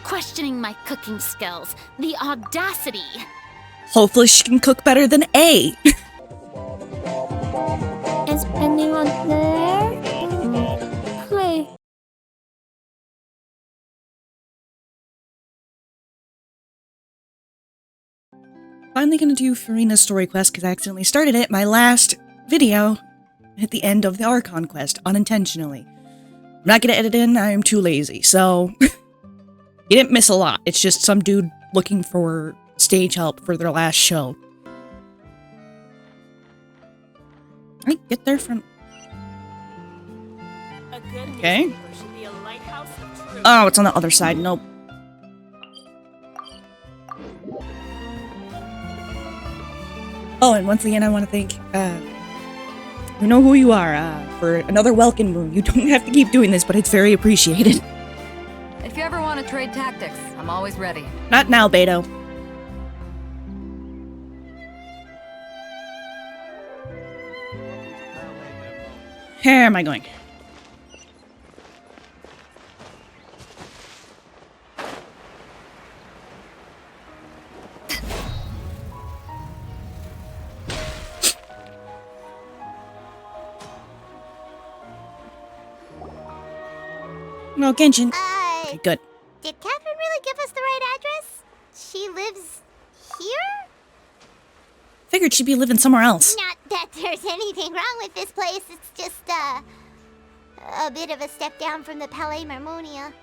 Questioning my cooking skills. The audacity. Hopefully she can cook better than A. Is anyone there? Play. Finally gonna do Furina's story quest because I accidentally started it. My last video at the end of the Archon quest, unintentionally. I'm not gonna edit in, I'm too lazy, so you didn't miss a lot. It's just some dude looking for stage help for their last show. I get there from... Okay. Oh, it's on the other side. Nope. Oh, and once again, I want to thank, you know who you are, for another welcome room. You don't have to keep doing this, but it's very appreciated. If you ever want to trade tactics, I'm always ready. Not now, Beto. Where am I going? No, Genshin. Okay, good. Did Catherine really give us the right address? She lives here? Figured she'd be living somewhere else. Not that there's anything wrong with this place. It's just, a bit of a step down from the Palais Marmonia.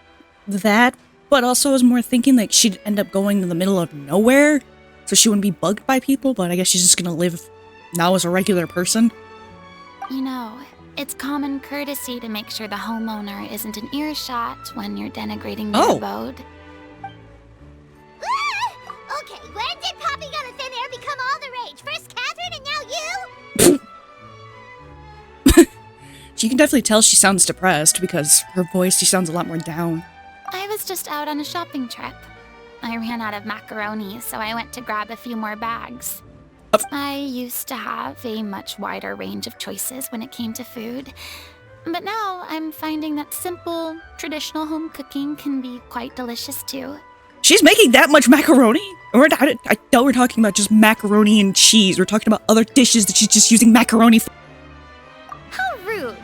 That, but also I was more thinking like she'd end up going to the middle of nowhere, so she wouldn't be bugged by people, but I guess she's just gonna live now as a regular person. You know, it's common courtesy to make sure the homeowner isn't in earshot when you're denigrating their abode. Okay, when did popping out of thin air become all the rage? First Catherine and now you? You can definitely tell she sounds depressed because her voice, she sounds a lot more down. I was just out on a shopping trip. I ran out of macaroni, so I went to grab a few more bags. I used to have a much wider range of choices when it came to food, but now I'm finding that simple, traditional home cooking can be quite delicious too. She's making that much macaroni? I thought we're talking about just macaroni and cheese. We're talking about other dishes that she's just using macaroni for. How rude!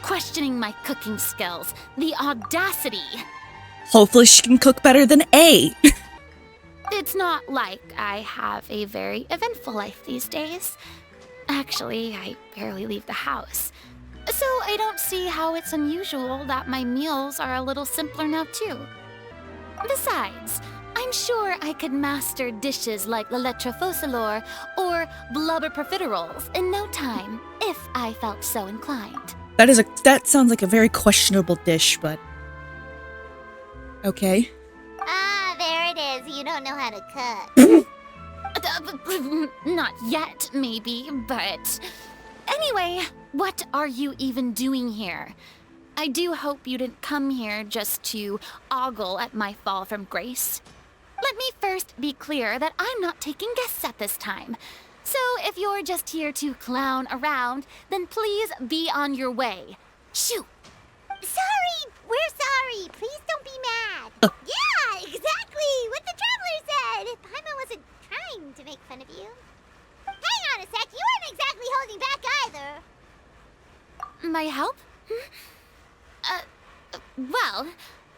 Questioning my cooking skills. The audacity! Hopefully she can cook better than A. It's not like I have a very eventful life these days. Actually, I barely leave the house. So I don't see how it's unusual that my meals are a little simpler now too. Besides, I'm sure I could master dishes like la lettre focilor or blubber profiteroles in no time, if I felt so inclined. That sounds like a very questionable dish, but... okay. Ah, there it is. You don't know how to cook. Not yet, maybe, but... Anyway, what are you even doing here? I do hope you didn't come here just to ogle at my fall from grace. Let me first be clear that I'm not taking guests at this time. So if you're just here to clown around, then please be on your way. Shoo! Sorry! We're sorry! Please don't be mad! Yeah, exactly! What the Traveler said! Paimon wasn't trying to make fun of you. Hang on a sec, you weren't exactly holding back either. My help? Well,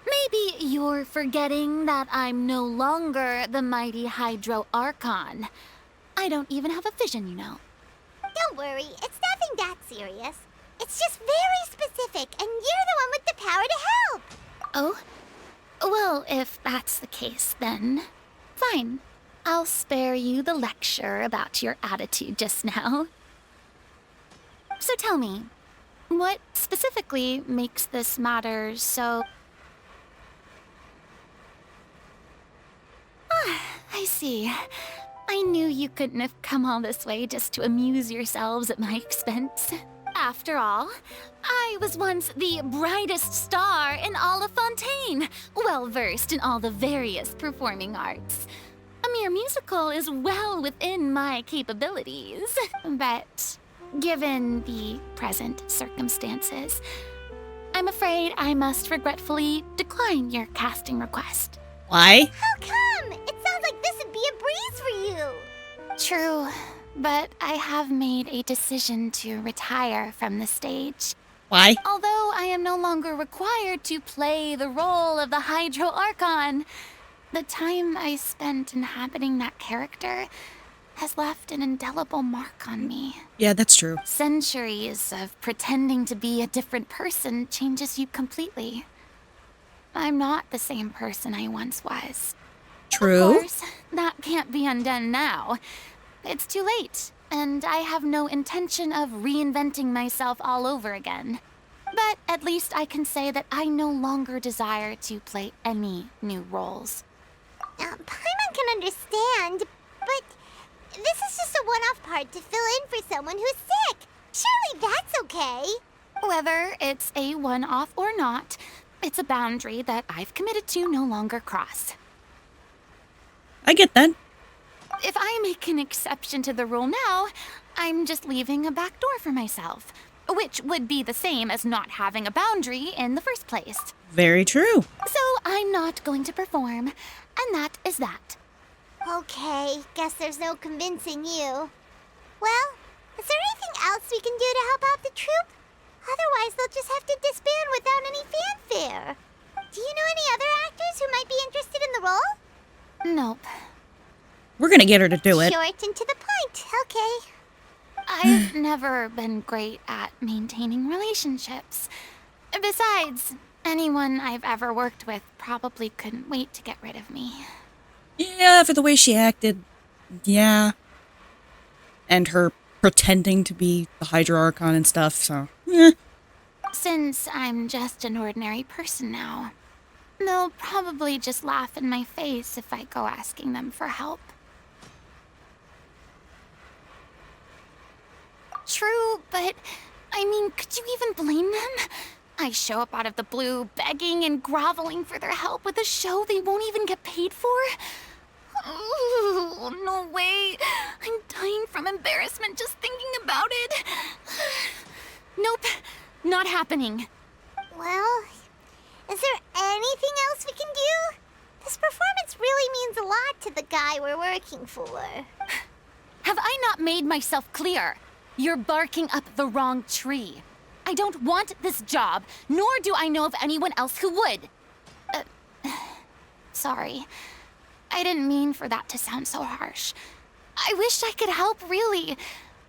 maybe you're forgetting that I'm no longer the mighty Hydro Archon. I don't even have a vision, you know. Don't worry, it's nothing that serious. It's just very specific, and you're the one with the power to help. Oh? Well, if that's the case, then fine. I'll spare you the lecture about your attitude just now. So tell me, what specifically makes this matter so... Ah, I see. I knew you couldn't have come all this way just to amuse yourselves at my expense. After all, I was once the brightest star in all of Fontaine, well-versed in all the various performing arts. A mere musical is well within my capabilities, but given the present circumstances, I'm afraid I must regretfully decline your casting request. Why? How come? It sounds like this would be a breeze for you. True, but I have made a decision to retire from the stage. Why? Although I am no longer required to play the role of the Hydro Archon, the time I spent inhabiting that character has left an indelible mark on me. Yeah, that's true. Centuries of pretending to be a different person changes you completely. I'm not the same person I once was. True. Of course, that can't be undone now. It's too late, and I have no intention of reinventing myself all over again. But at least I can say that I no longer desire to play any new roles. Paimon can understand, but this is just a one-off part to fill in for someone who's sick. Surely that's okay. Whether it's a one-off or not, it's a boundary that I've committed to no longer cross. I get that. If I make an exception to the rule now, I'm just leaving a back door for myself, which would be the same as not having a boundary in the first place. Very true. So I'm not going to perform, and that is that. Okay, guess there's no convincing you. Well, is there anything else we can do to help out the troupe? Otherwise, they'll just have to disband without any fanfare. Do you know any other actors who might be interested in the role? Nope. We're gonna get her to do it. Short and to the point. Okay. I've never been great at maintaining relationships. Besides, anyone I've ever worked with probably couldn't wait to get rid of me. Yeah, for the way she acted. Yeah. And her pretending to be the Hydra Archon and stuff, so. Since I'm just an ordinary person now, they'll probably just laugh in my face if I go asking them for help. True, but I mean, could you even blame them? I show up out of the blue, begging and groveling for their help with a show they won't even get paid for? Oh, no way. I'm dying from embarrassment just thinking about it. Nope, not happening. Well, is there anything else we can do? This performance really means a lot to the guy we're working for. Have I not made myself clear? You're barking up the wrong tree. I don't want this job, nor do I know of anyone else who would. Sorry. I didn't mean for that to sound so harsh. I wish I could help, really.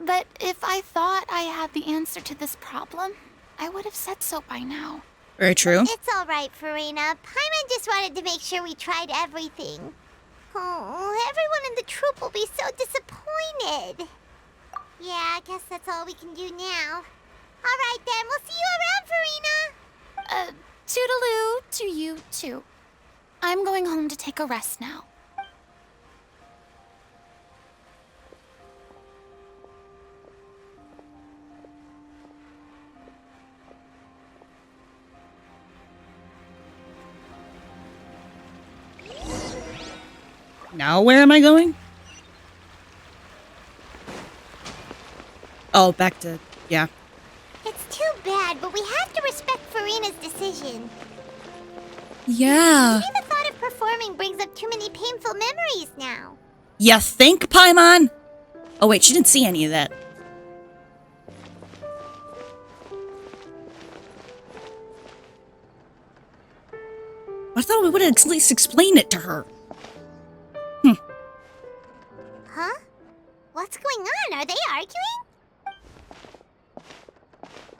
But if I thought I had the answer to this problem, I would have said so by now. Very true. It's all right, Furina. Paimon just wanted to make sure we tried everything. Oh, everyone in the troupe will be so disappointed. Yeah, I guess that's all we can do now. All right, then. We'll see you around, Furina. Toodaloo to you, too. I'm going home to take a rest now. Now where am I going? Oh, back to... yeah. It's too bad, but we have to respect Furina's decision. Yeah. Maybe the thought of performing brings up too many painful memories now. You think, Paimon? Oh wait, she didn't see any of that. I thought we would at least explain it to her. Huh? What's going on? Are they arguing?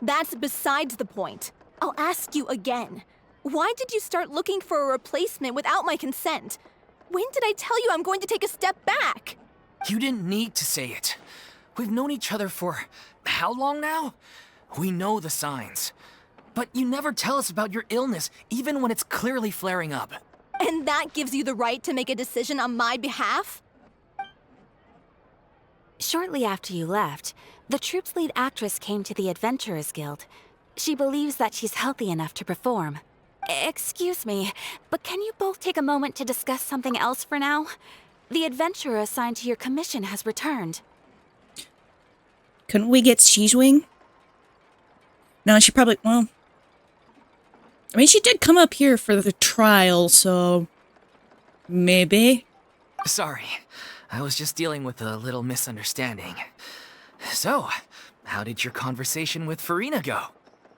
That's besides the point. I'll ask you again. Why did you start looking for a replacement without my consent? When did I tell you I'm going to take a step back? You didn't need to say it. We've known each other for how long now? We know the signs. But you never tell us about your illness, even when it's clearly flaring up. And that gives you the right to make a decision on my behalf? Shortly after you left, the troupe's lead actress came to the Adventurers Guild. She believes that she's healthy enough to perform. Excuse me, but can you both take a moment to discuss something else for now? The adventurer assigned to your commission has returned. Couldn't we get Cheese Wing? No, she probably... well... I mean, she did come up here for the trial, so maybe. Sorry, I was just dealing with a little misunderstanding. So, how did your conversation with Furina go?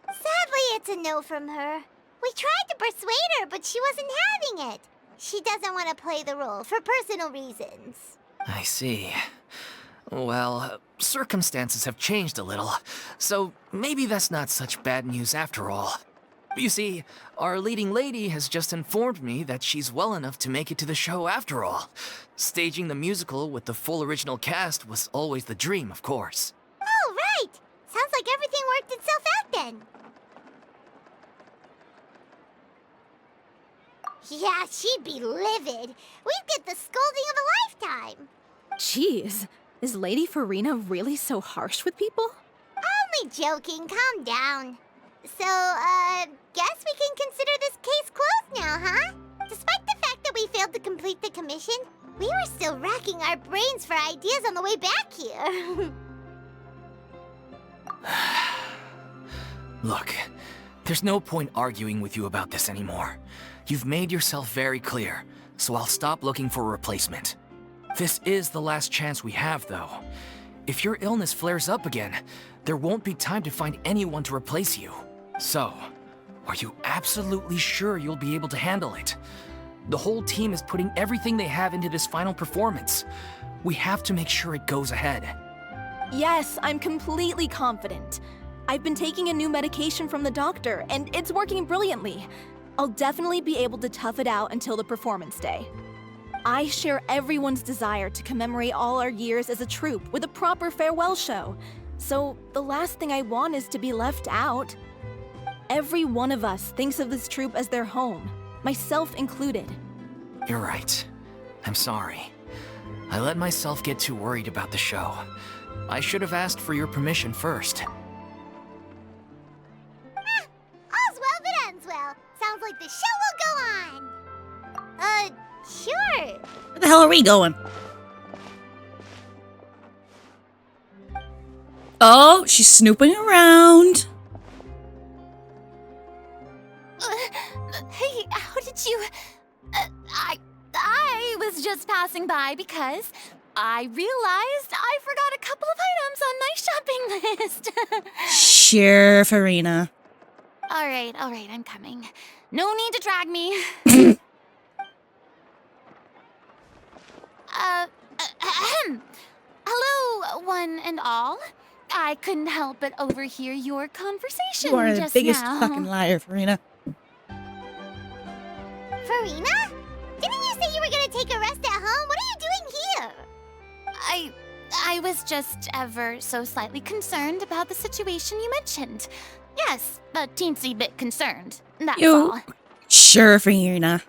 Sadly, it's a no from her. We tried to persuade her, but she wasn't having it. She doesn't want to play the role for personal reasons. I see. Well, circumstances have changed a little, so maybe that's not such bad news after all. You see, our leading lady has just informed me that she's well enough to make it to the show after all. Staging the musical with the full original cast was always the dream, of course. Oh, right! Sounds like everything worked itself out then. Yeah, she'd be livid. We'd get the scolding of a lifetime. Jeez, is Lady Furina really so harsh with people? Only joking, calm down. So, guess we can consider this case closed now, huh? Despite the fact that we failed to complete the commission, we were still racking our brains for ideas on the way back here. Look, there's no point arguing with you about this anymore. You've made yourself very clear, so I'll stop looking for a replacement. This is the last chance we have, though. If your illness flares up again, there won't be time to find anyone to replace you. So, are you absolutely sure you'll be able to handle it? The whole team is putting everything they have into this final performance. We have to make sure it goes ahead. Yes, I'm completely confident. I've been taking a new medication from the doctor, and it's working brilliantly. I'll definitely be able to tough it out until the performance day. I share everyone's desire to commemorate all our years as a troupe with a proper farewell show. So the last thing I want is to be left out. Every one of us thinks of this troupe as their home, myself included. You're right. I'm sorry. I let myself get too worried about the show. I should have asked for your permission first. All's well that ends well. Sounds like the show will go on. Sure. Where the hell are we going? Oh, she's snooping around. Hey, how did you... I was just passing by because I realized I forgot a couple of items on my shopping list. Sure, Furina. All right, I'm coming. No need to drag me. Hello, one and all. I couldn't help but overhear your conversation You are the just biggest now. fucking liar, Furina. Furina? Didn't you say you were gonna take a rest at home? What are you doing here? I was just ever so slightly concerned about the situation you mentioned. Yes, a teensy bit concerned. That's all. Sure, Furina.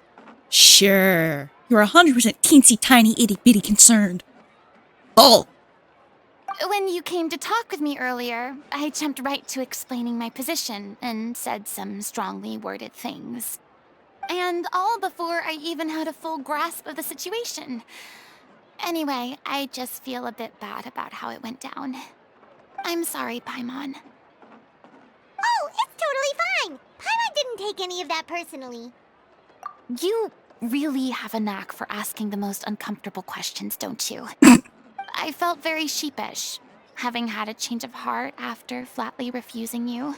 Sure. You're 100% teensy tiny itty bitty concerned. Oh! When you came to talk with me earlier, I jumped right to explaining my position and said some strongly worded things. And all before I even had a full grasp of the situation. Anyway, I just feel a bit bad about how it went down. I'm sorry, Paimon. Oh, it's totally fine. Paimon didn't take any of that personally. You really have a knack for asking the most uncomfortable questions, don't you? I felt very sheepish, having had a change of heart after flatly refusing you.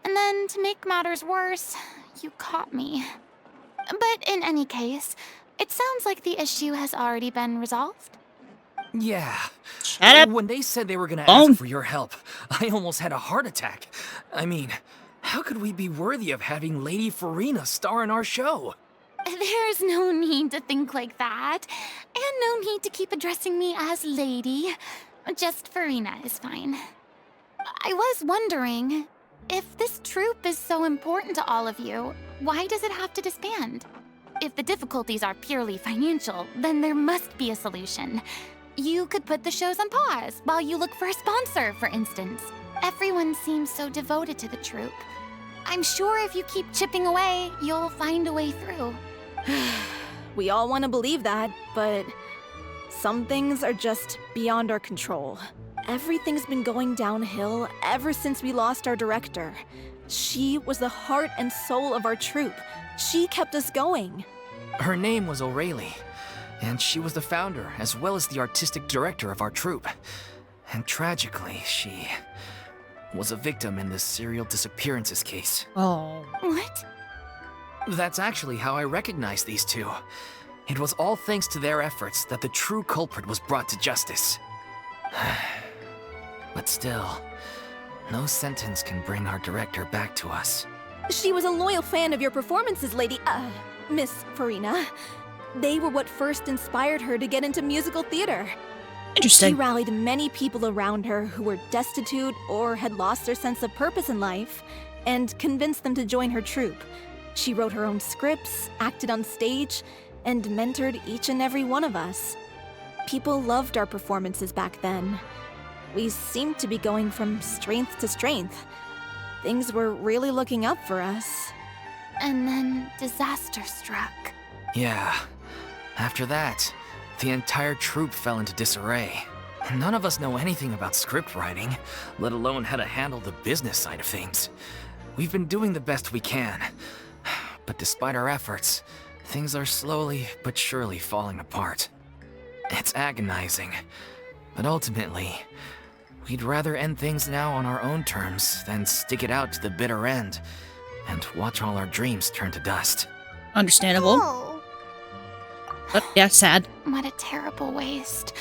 And then, to make matters worse, you caught me. But in any case, it sounds like the issue has already been resolved. Yeah. Shut up. When they said they were gonna Oh. ask for your help, I almost had a heart attack. I mean, how could we be worthy of having Lady Furina star in our show? There's no need to think like that, and no need to keep addressing me as lady. Just Furina is fine. I was wondering, if this troupe is so important to all of you, why does it have to disband? If the difficulties are purely financial, then there must be a solution. You could put the shows on pause while you look for a sponsor, for instance. Everyone seems so devoted to the troupe. I'm sure if you keep chipping away, you'll find a way through. We all want to believe that, but some things are just beyond our control. Everything's been going downhill ever since we lost our director. She was the heart and soul of our troupe. She kept us going. Her name was O'Reilly, and she was the founder as well as the artistic director of our troupe. And tragically, she was a victim in this serial disappearances case. Oh. What? That's actually how I recognized these two. It was all thanks to their efforts that the true culprit was brought to justice. But still, no sentence can bring our director back to us. She was a loyal fan of your performances, Miss Furina. They were what first inspired her to get into musical theater. She Interesting. rallied many people around her who were destitute or had lost their sense of purpose in life, and convinced them to join her troupe. She wrote her own scripts, acted on stage, and mentored each and every one of us. People loved our performances back then. We seemed to be going from strength to strength. Things were really looking up for us. And then disaster struck. Yeah. After that, the entire troupe fell into disarray. None of us know anything about script writing, let alone how to handle the business side of things. We've been doing the best we can. But despite our efforts, things are slowly but surely falling apart. It's agonizing, but ultimately, we'd rather end things now on our own terms than stick it out to the bitter end and watch all our dreams turn to dust. Understandable. Oh. But yeah, sad. What a terrible waste.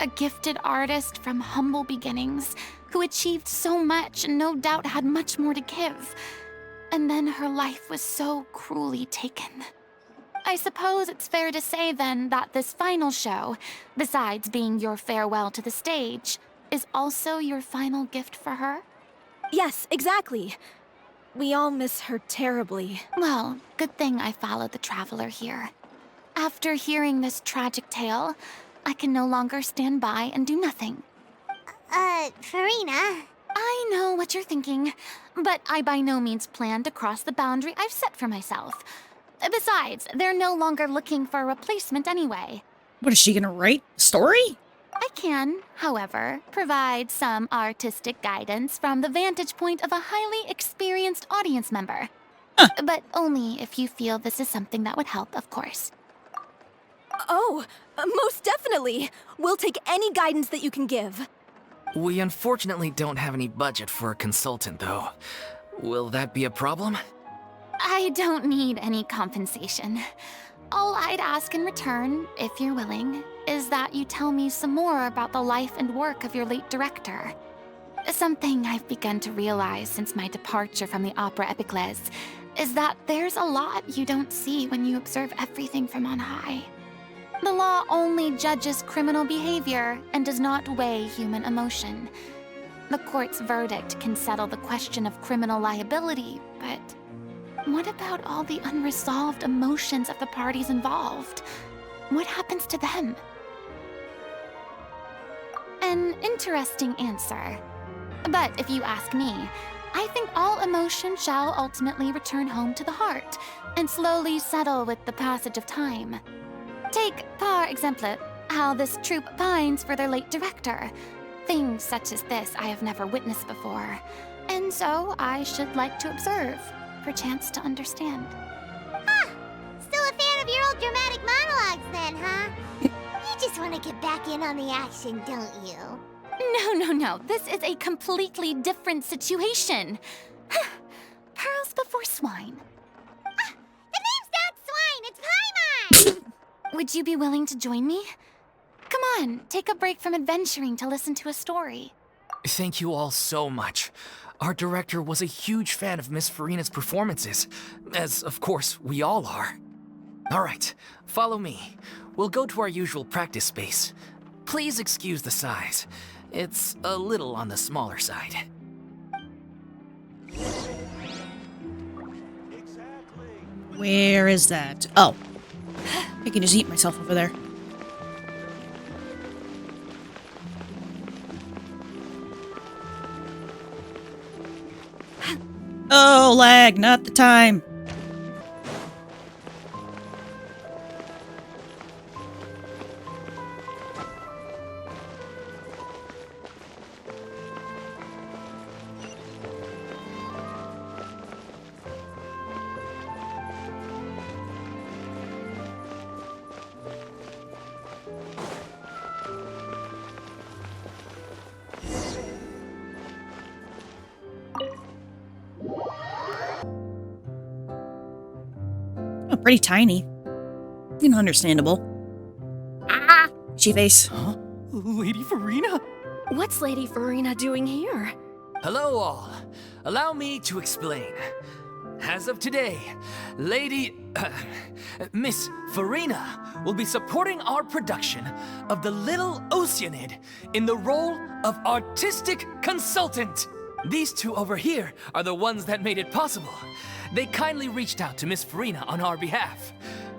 A gifted artist from humble beginnings who achieved so much and no doubt had much more to give. And then her life was so cruelly taken. I suppose it's fair to say then that this final show, besides being your farewell to the stage, is also your final gift for her? Yes, exactly. We all miss her terribly. Well, good thing I followed the traveler here. After hearing this tragic tale, I can no longer stand by and do nothing. Furina. I know what you're thinking, but I by no means plan to cross the boundary I've set for myself. Besides, they're no longer looking for a replacement anyway. What is she gonna write? Story? I can, however, provide some artistic guidance from the vantage point of a highly experienced audience member. But only if you feel this is something that would help, of course. Oh, most definitely. We'll take any guidance that you can give. We unfortunately don't have any budget for a consultant, though. Will that be a problem? I don't need any compensation. All I'd ask in return, if you're willing, is that you tell me some more about the life and work of your late director. Something I've begun to realize since my departure from the Opera Epiclese is that there's a lot you don't see when you observe everything from on high. The law only judges criminal behavior and does not weigh human emotion. The court's verdict can settle the question of criminal liability, but what about all the unresolved emotions of the parties involved? What happens to them? An interesting answer. But if you ask me, I think all emotion shall ultimately return home to the heart and slowly settle with the passage of time. Take, par exemple, how this troupe pines for their late director. Things such as this I have never witnessed before, and so I should like to observe, perchance to understand. Still a fan of your old dramatic monologues then, huh? You just want to get back in on the action, don't you? No. This is a completely different situation. Pearls before swine. The name's not Swine, it's Paimon! Would you be willing to join me? Come on, take a break from adventuring to listen to a story. Thank you all so much. Our director was a huge fan of Miss Furina's performances, as of course we all are. All right, follow me. We'll go to our usual practice space. Please excuse the size. It's a little on the smaller side. Where is that? Oh. I can just eat myself over there. Oh, lag, not the time. pretty tiny. You know, understandable. Ah! She face. Huh? Lady Furina? What's Lady Furina doing here? Hello all. Allow me to explain. As of today, Miss Furina will be supporting our production of The Little Oceanid in the role of artistic consultant. These two over here are the ones that made it possible. They kindly reached out to Miss Furina on our behalf.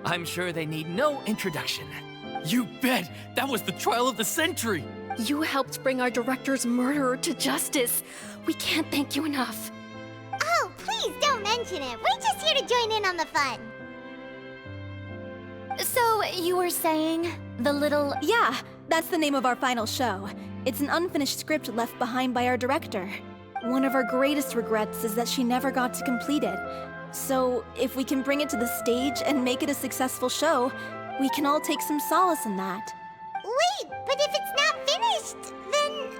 I'm sure they need no introduction. You bet! That was the trial of the century! You helped bring our director's murderer to justice. We can't thank you enough. Oh, please don't mention it. We're just here to join in on the fun. So, you were saying the little. Yeah, that's the name of our final show. It's an unfinished script left behind by our director. One of our greatest regrets is that she never got to complete it. So, if we can bring it to the stage and make it a successful show, we can all take some solace in that. Wait, but if it's not finished, then...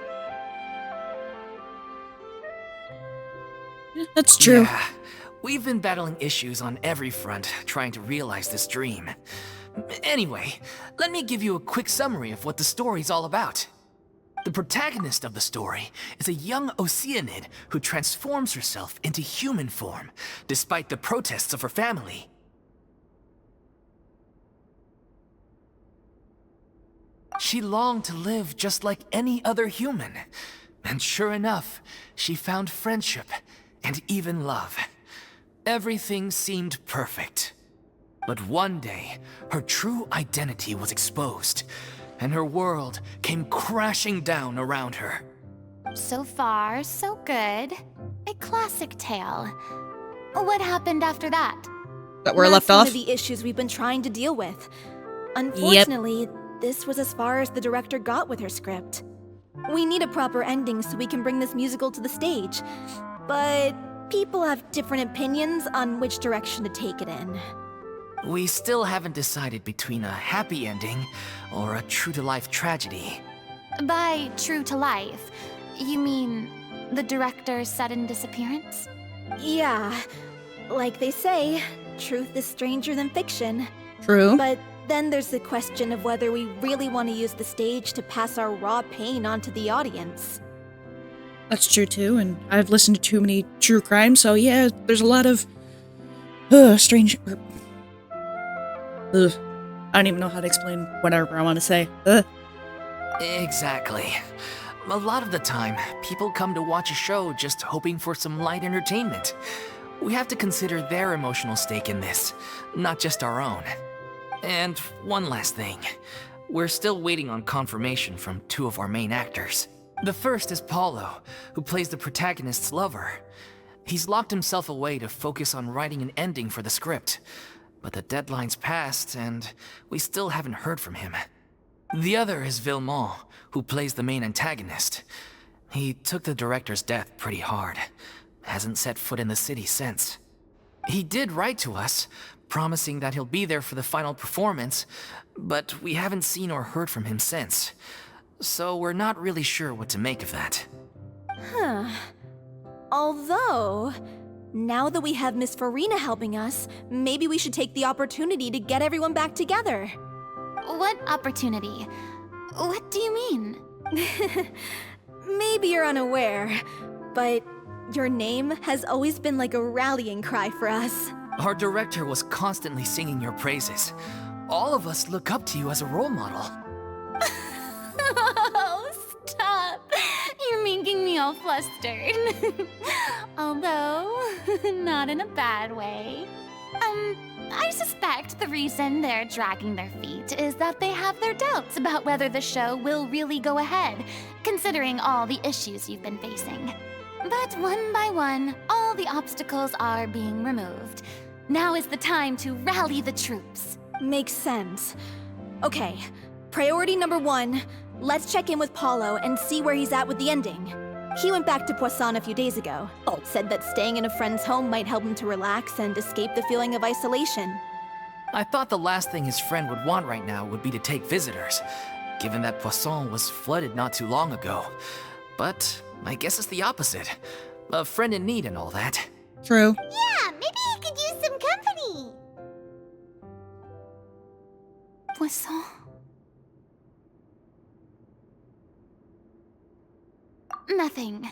That's true. Yeah, we've been battling issues on every front trying to realize this dream. Anyway, let me give you a quick summary of what the story's all about. The protagonist of the story is a young Oceanid who transforms herself into human form, despite the protests of her family. She longed to live just like any other human. And sure enough, she found friendship and even love. Everything seemed perfect. But one day, her true identity was exposed, and her world came crashing down around her. So far, so good. A classic tale. What happened after that? That we're left That's one off? of the issues we've been trying to deal with. Unfortunately, this was as far as the director got with her script. We need a proper ending so we can bring this musical to the stage. But people have different opinions on which direction to take it in. We still haven't decided between a happy ending or a true-to-life tragedy. By true to life, you mean the director's sudden disappearance? Yeah, like they say, truth is stranger than fiction. True. But then there's the question of whether we really want to use the stage to pass our raw pain onto the audience. That's true too, and I've listened to too many true crimes, so yeah, there's a lot of strange. I don't even know how to explain whatever I want to say. Exactly. A lot of the time, people come to watch a show just hoping for some light entertainment. We have to consider their emotional stake in this, not just our own. And one last thing. We're still waiting on confirmation from two of our main actors. The first is Paulo, who plays the protagonist's lover. He's locked himself away to focus on writing an ending for the script. But the deadline's passed, and we still haven't heard from him. The other is Villemont, who plays the main antagonist. He took the director's death pretty hard. Hasn't set foot in the city since. He did write to us, promising that he'll be there for the final performance, but we haven't seen or heard from him since. So we're not really sure what to make of that. Huh. Although, now that we have Miss Furina helping us, maybe we should take the opportunity to get everyone back together. What opportunity? What do you mean? Maybe you're unaware, but your name has always been like a rallying cry for us. Our director was constantly singing your praises. All of us look up to you as a role model. Oh, stop. You're making me all flustered. Although, not in a bad way. I suspect the reason they're dragging their feet is that they have their doubts about whether the show will really go ahead, considering all the issues you've been facing. But one by one, all the obstacles are being removed. Now is the time to rally the troops. Makes sense. Okay, priority number 1, let's check in with Paulo and see where he's at with the ending. He went back to Poisson a few days ago. Said that staying in a friend's home might help him to relax and escape the feeling of isolation. I thought the last thing his friend would want right now would be to take visitors, given that Poisson was flooded not too long ago. But I guess it's the opposite. A friend in need and all that. True. Yeah, maybe he could use some company. Poisson? Nothing.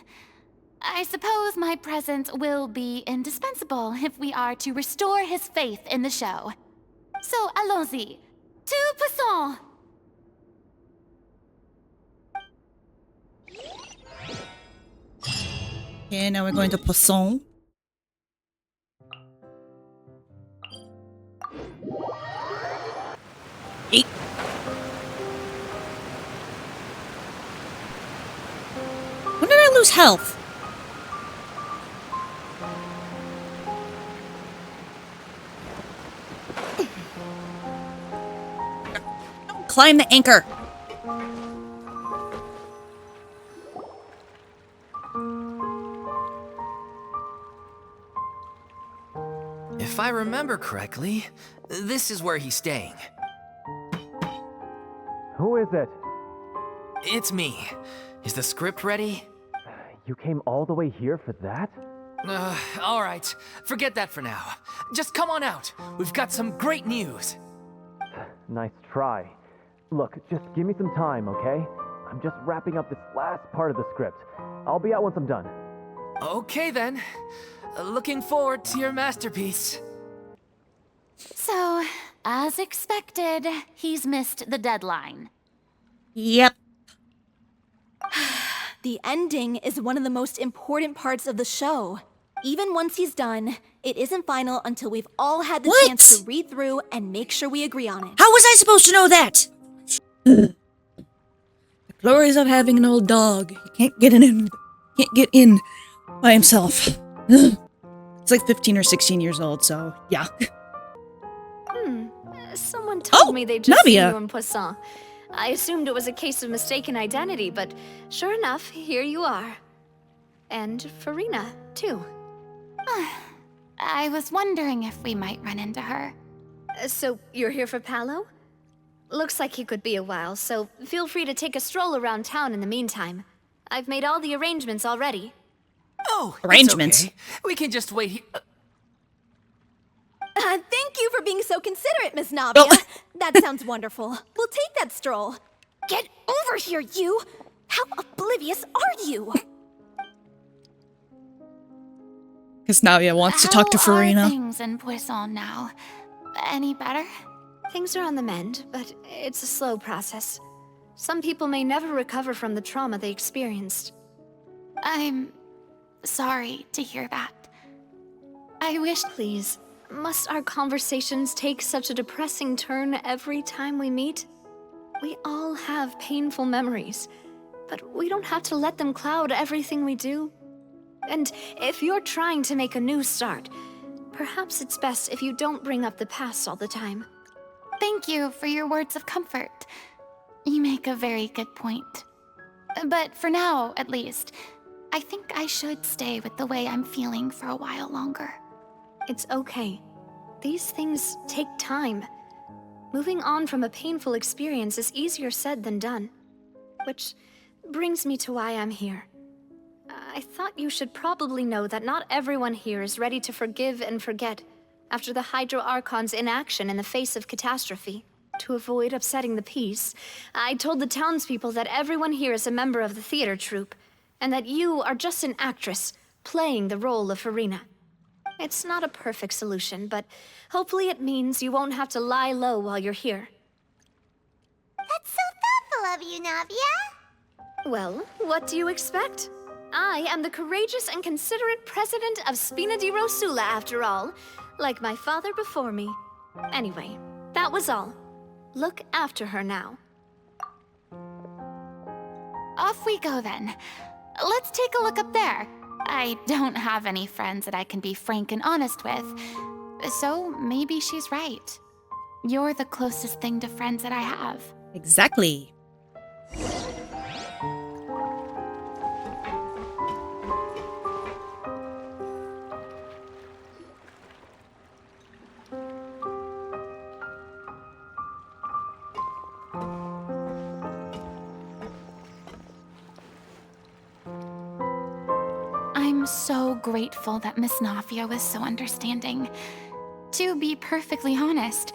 I suppose my presence will be indispensable if we are to restore his faith in the show. So, allons-y. To Poisson! Okay, now we're going to Poisson. Eat. When did I lose health? Climb the anchor. If I remember correctly, this is where he's staying. Who is it? It's me. Is the script ready? You came all the way here for that? Alright. Forget that for now. Just come on out. We've got some great news. Nice try. Look, just give me some time, okay? I'm just wrapping up this last part of the script. I'll be out once I'm done. Okay then. Looking forward to your masterpiece. So, as expected, he's missed the deadline. Yep. The ending is one of the most important parts of the show. Even once he's done, it isn't final until we've all had the What? chance to read through and make sure we agree on it. How was I supposed to know that? The glories of having an old dog. He can't get in by himself. It's like 15 or 16 years old, so yeah. Someone told me they'd just seen Navia. you in Poisson. I assumed it was a case of mistaken identity, but sure enough, here you are. And Furina, too. I was wondering if we might run into her. So, you're here for Paolo? Looks like he could be a while, so feel free to take a stroll around town in the meantime. I've made all the arrangements already. Oh, it's Arrangements. okay. We can just wait here. Thank you for being so considerate, Miss Navia. Oh. That sounds wonderful. We'll take that stroll. Get over here, you! How oblivious are you? Because Navia wants to talk to How are Furina. things in Poisson now? Any better? Things are on the mend, but it's a slow process. Some people may never recover from the trauma they experienced. I'm sorry to hear that. I wish. Please, must our conversations take such a depressing turn every time we meet? We all have painful memories, but we don't have to let them cloud everything we do. And if you're trying to make a new start, perhaps it's best if you don't bring up the past all the time. Thank you for your words of comfort. You make a very good point. But for now, at least, I think I should stay with the way I'm feeling for a while longer. It's okay. These things take time. Moving on from a painful experience is easier said than done. Which brings me to why I'm here. I thought you should probably know that not everyone here is ready to forgive and forget after the Hydro Archon's inaction in the face of catastrophe. To avoid upsetting the peace, I told the townspeople that everyone here is a member of the theater troupe, and that you are just an actress playing the role of Furina. It's not a perfect solution, but hopefully it means you won't have to lie low while you're here. That's so thoughtful of you, Navia. Well, what do you expect? I am the courageous and considerate president of Spina di Rosula, after all, like my father before me. Anyway, that was all. Look after her now. Off we go then. Let's take a look up there. I don't have any friends that I can be frank and honest with, so maybe she's right. You're the closest thing to friends that I have. Exactly. I'm so grateful that Miss Navia was so understanding. To be perfectly honest,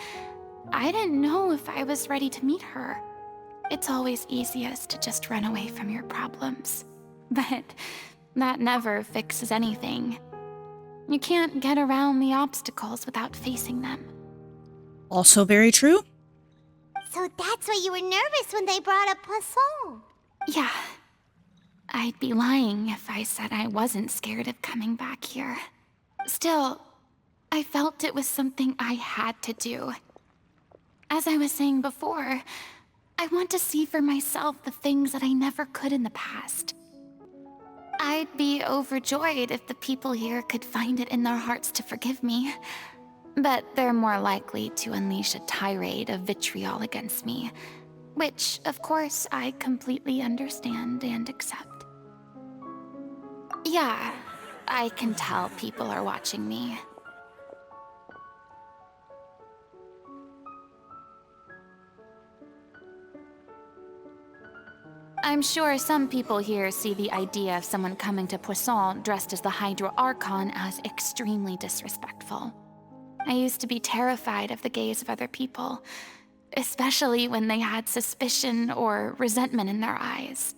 I didn't know if I was ready to meet her. It's always easiest to just run away from your problems. But that never fixes anything. You can't get around the obstacles without facing them. Also very true. So that's why you were nervous when they brought up Poisson. Yeah. I'd be lying if I said I wasn't scared of coming back here. Still, I felt it was something I had to do. As I was saying before, I want to see for myself the things that I never could in the past. I'd be overjoyed if the people here could find it in their hearts to forgive me. But they're more likely to unleash a tirade of vitriol against me, which, of course, I completely understand and accept. Yeah, I can tell people are watching me. I'm sure some people here see the idea of someone coming to Poisson dressed as the Hydro Archon as extremely disrespectful. I used to be terrified of the gaze of other people, especially when they had suspicion or resentment in their eyes.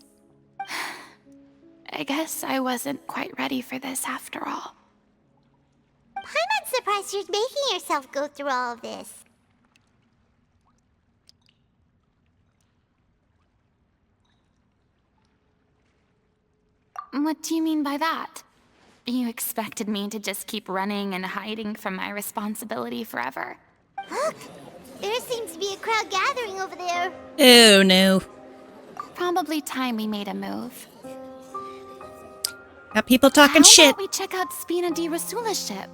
I guess I wasn't quite ready for this after all. I'm not surprised you're making yourself go through all of this. What do you mean by that? You expected me to just keep running and hiding from my responsibility forever? Look! There seems to be a crowd gathering over there. Oh no. Probably time we made a move. Got people talking shit. How about we check out Spina di Rasula's ship?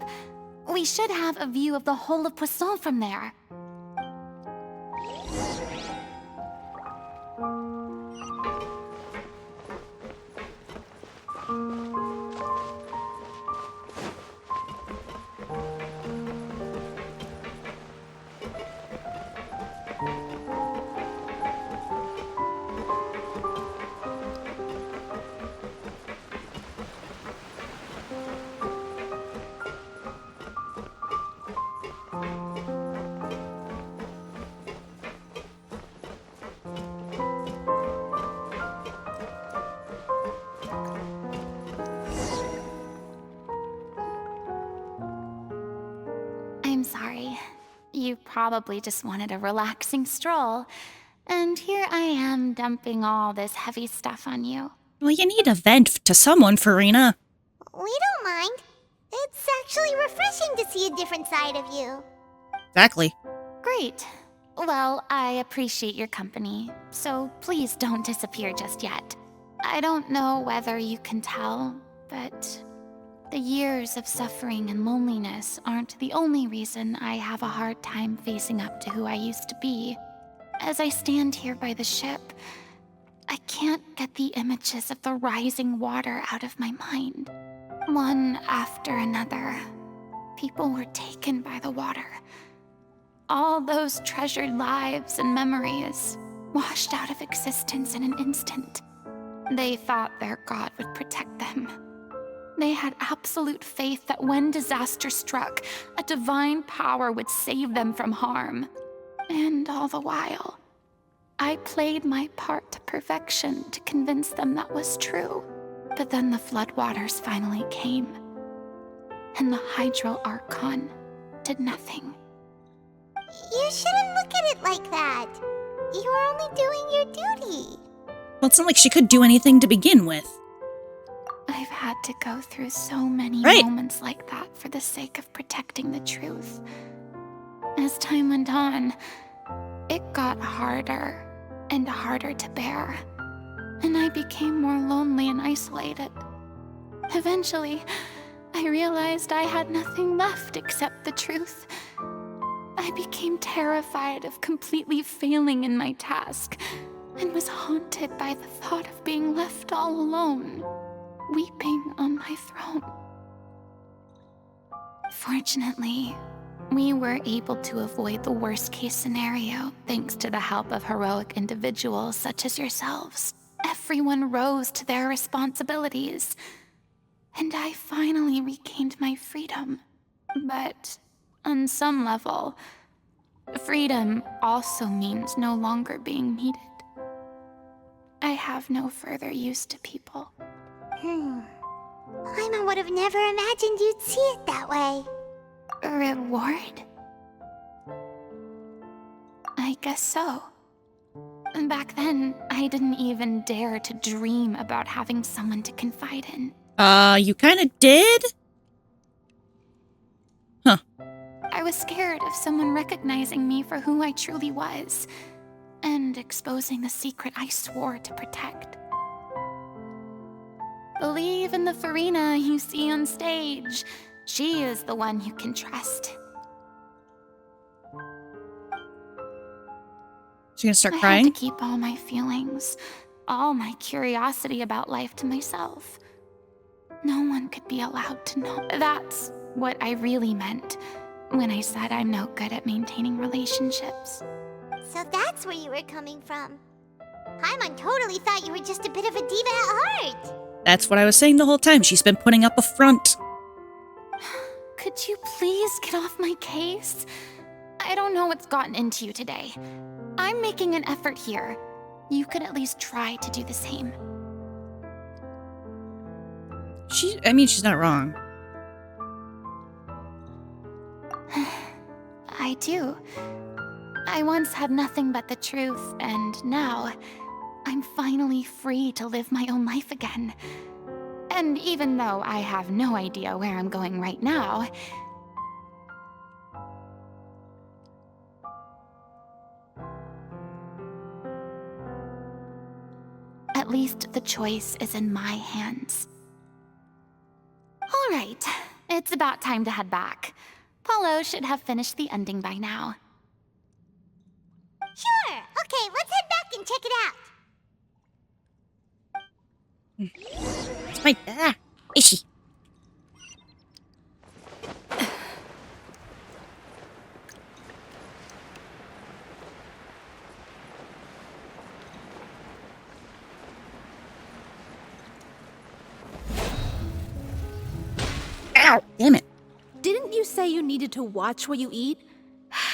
We should have a view of the whole of Poisson from there. I'm sorry. You probably just wanted a relaxing stroll. And here I am dumping all this heavy stuff on you. Well, you need a vent to someone, Furina. We don't mind. It's actually refreshing to see a different side of you. Exactly. Great. Well, I appreciate your company, so please don't disappear just yet. I don't know whether you can tell, but the years of suffering and loneliness aren't the only reason I have a hard time facing up to who I used to be. As I stand here by the ship, I can't get the images of the rising water out of my mind. One after another, people were taken by the water. All those treasured lives and memories washed out of existence in an instant. They thought their god would protect them. They had absolute faith that when disaster struck, a divine power would save them from harm. And all the while, I played my part to perfection to convince them that was true. But then the floodwaters finally came, and the Hydro Archon did nothing. You shouldn't look at it like that. You were only doing your duty. Well, it's not like she could do anything to begin with. I've had to go through so many Right. moments like that for the sake of protecting the truth. As time went on, it got harder and harder to bear, and I became more lonely and isolated. Eventually, I realized I had nothing left except the truth. I became terrified of completely failing in my task, and was haunted by the thought of being left all alone, weeping on my throne. Fortunately, we were able to avoid the worst-case scenario thanks to the help of heroic individuals such as yourselves. Everyone rose to their responsibilities, and I finally regained my freedom. But on some level, Freedom also means no longer being needed. I have no further use to people. Paimon would have never imagined you'd see it that way. Reward? I guess so. Back then, I didn't even dare to dream about having someone to confide in. You kinda did? Huh. I was scared of someone recognizing me for who I truly was, and exposing the secret I swore to protect. Believe in the Furina you see on stage. She is the one you can trust. She gonna start I crying? had to keep all my feelings, all my curiosity about life to myself. No one could be allowed to know. That's what I really meant when I said I'm no good at maintaining relationships. So that's where you were coming from. Paimon totally thought you were just a bit of a diva at heart. That's what I was saying the whole time. She's been putting up a front. Could you please get off my case? I don't know what's gotten into you today. I'm making an effort here. You could at least try to do the same. I mean, she's not wrong. I do. I once had nothing but the truth, and now I'm finally free to live my own life again. And even though I have no idea where I'm going right now, at least the choice is in my hands. All right, it's about time to head back. Paulo should have finished the ending by now. Sure. Okay, let's head back and check it out. It's my Ishi. Ow! Damn it. Didn't you say you needed to watch what you eat?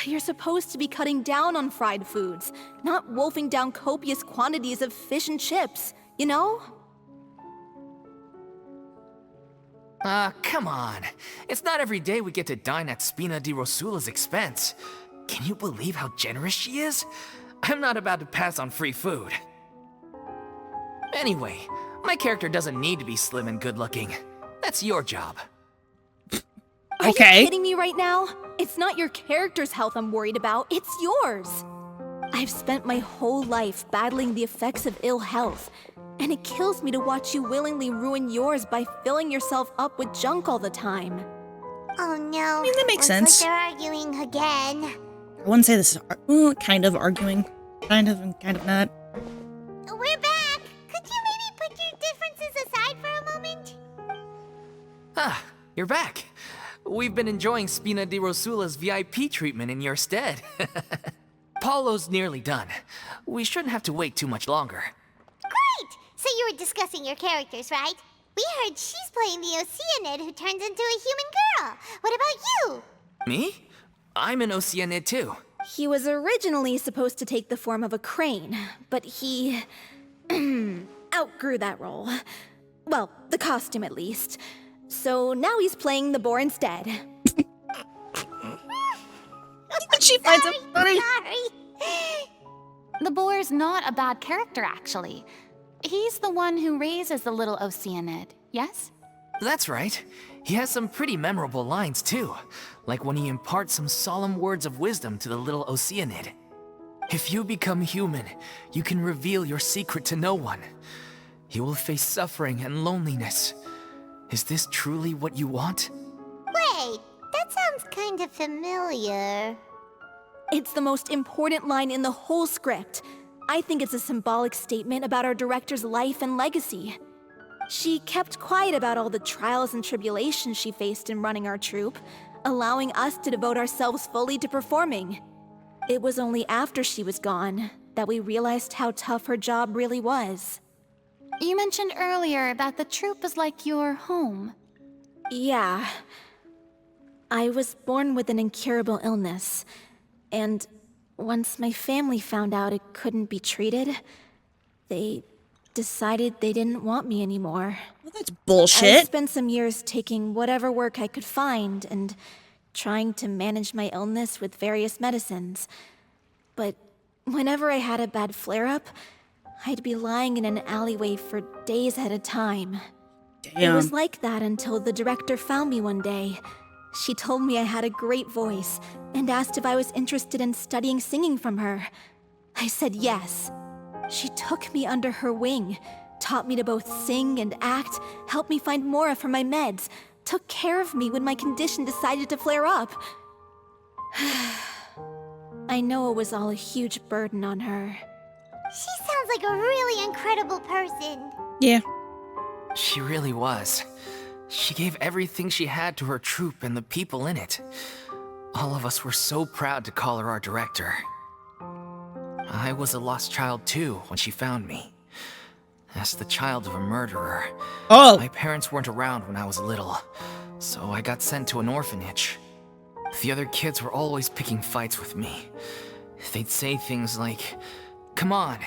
You're supposed to be cutting down on fried foods, not wolfing down copious quantities of fish and chips, you know? Come on. It's not every day we get to dine at Spina di Rosula's expense. Can you believe how generous she is? I'm not about to pass on free food. Anyway, my character doesn't need to be slim and good-looking. That's your job. Are Okay. you kidding me right now? It's not your character's health I'm worried about, it's yours. I've spent my whole life battling the effects of ill health, and it kills me to watch you willingly ruin yours by filling yourself up with junk all the time. Oh no. I mean, that makes Looks sense. like they're arguing again. I wouldn't say this is kind of arguing. Kind of and kind of not. We're back. Could you maybe put your differences aside for a moment? Ah, you're back. We've been enjoying Spina di Rosula's VIP treatment in your stead. Paulo's nearly done. We shouldn't have to wait too much longer. Great! So you were discussing your characters, right? We heard she's playing the Oceanid who turns into a human girl. What about you? Me? I'm an Oceanid too. He was originally supposed to take the form of a crane, but he outgrew that role. Well, the costume at least. So now he's playing the boar instead. She finds it funny. Sorry. The boar's not a bad character, actually. He's the one who raises the little Oceanid, yes? That's right. He has some pretty memorable lines too, like when he imparts some solemn words of wisdom to the little Oceanid. If you become human, you can reveal your secret to no one. You will face suffering and loneliness. Is this truly what you want? Wait, that sounds kind of familiar. It's the most important line in the whole script. I think it's a symbolic statement about our director's life and legacy. She kept quiet about all the trials and tribulations she faced in running our troupe, allowing us to devote ourselves fully to performing. It was only after she was gone that we realized how tough her job really was. You mentioned earlier that the troupe is like your home. Yeah. I was born with an incurable illness, And once my family found out it couldn't be treated, they decided they didn't want me anymore. Well, that's I bullshit. spent some years taking whatever work I could find and trying to manage my illness with various medicines. But whenever I had a bad flare-up, I'd be lying in an alleyway for days at a time. It Damn. was like that until the director found me one day. She told me I had a great voice and asked if I was interested in studying singing from her. I said yes. She took me under her wing, taught me to both sing and act, helped me find Mora for my meds, took care of me when my condition decided to flare up. I know it was all a huge burden on her. She sounds like a really incredible person. Yeah. She really was. She gave everything she had to her troupe and the people in it. All of us were so proud to call her our director. I was a lost child too when she found me. As the child of a murderer. Oh. My parents weren't around when I was little, so I got sent to an orphanage. The other kids were always picking fights with me. They'd say things like, "Come on,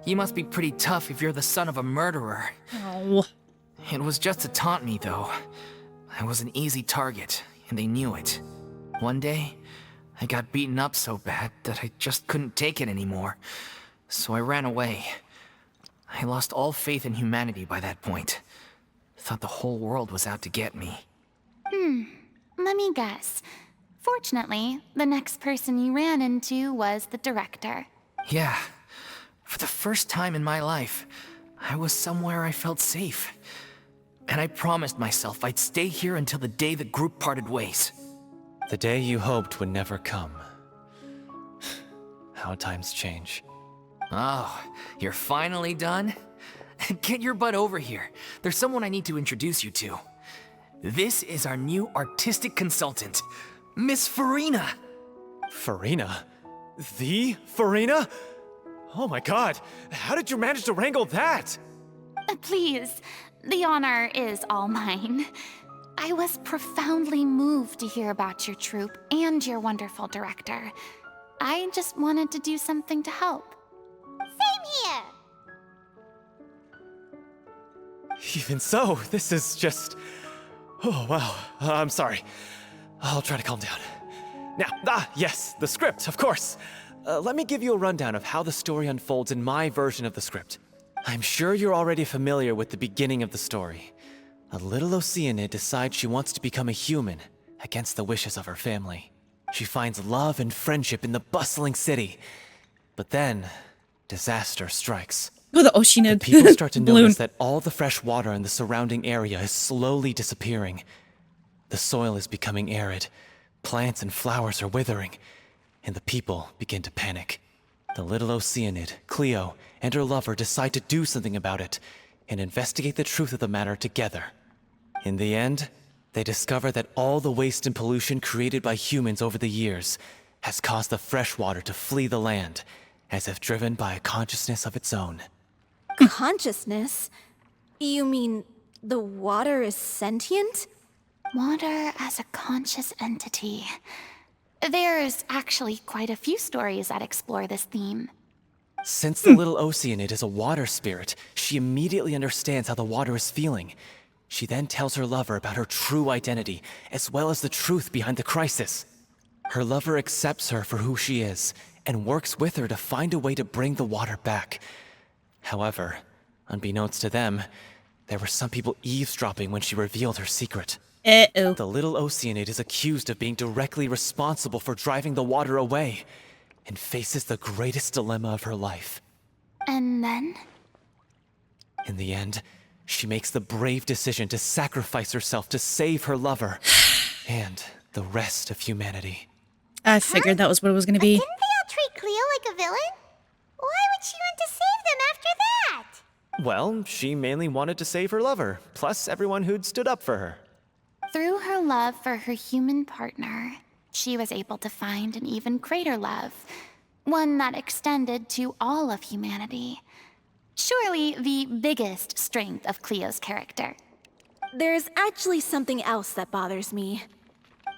you must be pretty tough if you're the son of a murderer." Oh. It was just to taunt me, though. I was an easy target, and they knew it. One day, I got beaten up so bad that I just couldn't take it anymore, so I ran away. I lost all faith in humanity by that point. Thought the whole world was out to get me. Let me guess. Fortunately, the next person you ran into was the director. Yeah. For the first time in my life, I was somewhere I felt safe. And I promised myself I'd stay here until the day the group parted ways. The day you hoped would never come. How times change. Oh, you're finally done? Get your butt over here. There's someone I need to introduce you to. This is our new artistic consultant, Miss Furina. Furina? The Furina? Oh my god, how did you manage to wrangle that? Please, the honor is all mine. I was profoundly moved to hear about your troupe and your wonderful director. I just wanted to do something to help. Same here. Even so, this is just... Oh, wow. I'm sorry. I'll try to calm down. Now, yes, the script, of course. Let me give you a rundown of how the story unfolds in my version of the script. I'm sure you're already familiar with the beginning of the story. A little Oceanid decides she wants to become a human, against the wishes of her family. She finds love and friendship in the bustling city. But then, disaster strikes. Oh, the Oceanid People start to balloon. notice that all the fresh water in the surrounding area is slowly disappearing. The soil is becoming arid, plants and flowers are withering, and the people begin to panic. The little Oceanid, Cleo, and her lover decide to do something about it and investigate the truth of the matter together. In the end, they discover that all the waste and pollution created by humans over the years has caused the fresh water to flee the land, as if driven by a consciousness of its own. Consciousness? You mean the water is sentient? Water as a conscious entity. There's actually quite a few stories that explore this theme. Since the little Oceanid is a water spirit, she immediately understands how the water is feeling. She then tells her lover about her true identity, as well as the truth behind the crisis. Her lover accepts her for who she is, and works with her to find a way to bring the water back. However, unbeknownst to them, there were some people eavesdropping when she revealed her secret. Uh-oh. The little Oceanid is accused of being directly responsible for driving the water away, and faces the greatest dilemma of her life. And then? In the end, she makes the brave decision to sacrifice herself to save her lover, and the rest of humanity. I figured that was what it was gonna be. Didn't they all treat Cleo like a villain? Why would she want to save them after that? Well, she mainly wanted to save her lover, plus everyone who'd stood up for her. Through her love for her human partner, she was able to find an even greater love, one that extended to all of humanity. Surely the biggest strength of Cleo's character. There's actually something else that bothers me.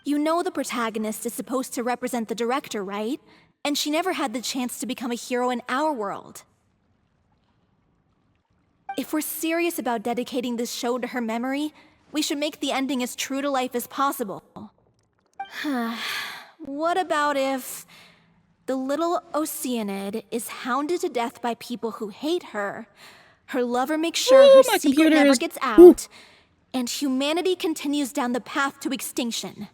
You know the protagonist is supposed to represent the director, right? And she never had the chance to become a hero in our world. If we're serious about dedicating this show to her memory, we should make the ending as true to life as possible. What about if the little Oceanid is hounded to death by people who hate her, her lover makes sure her secret never gets out, and humanity continues down the path to extinction?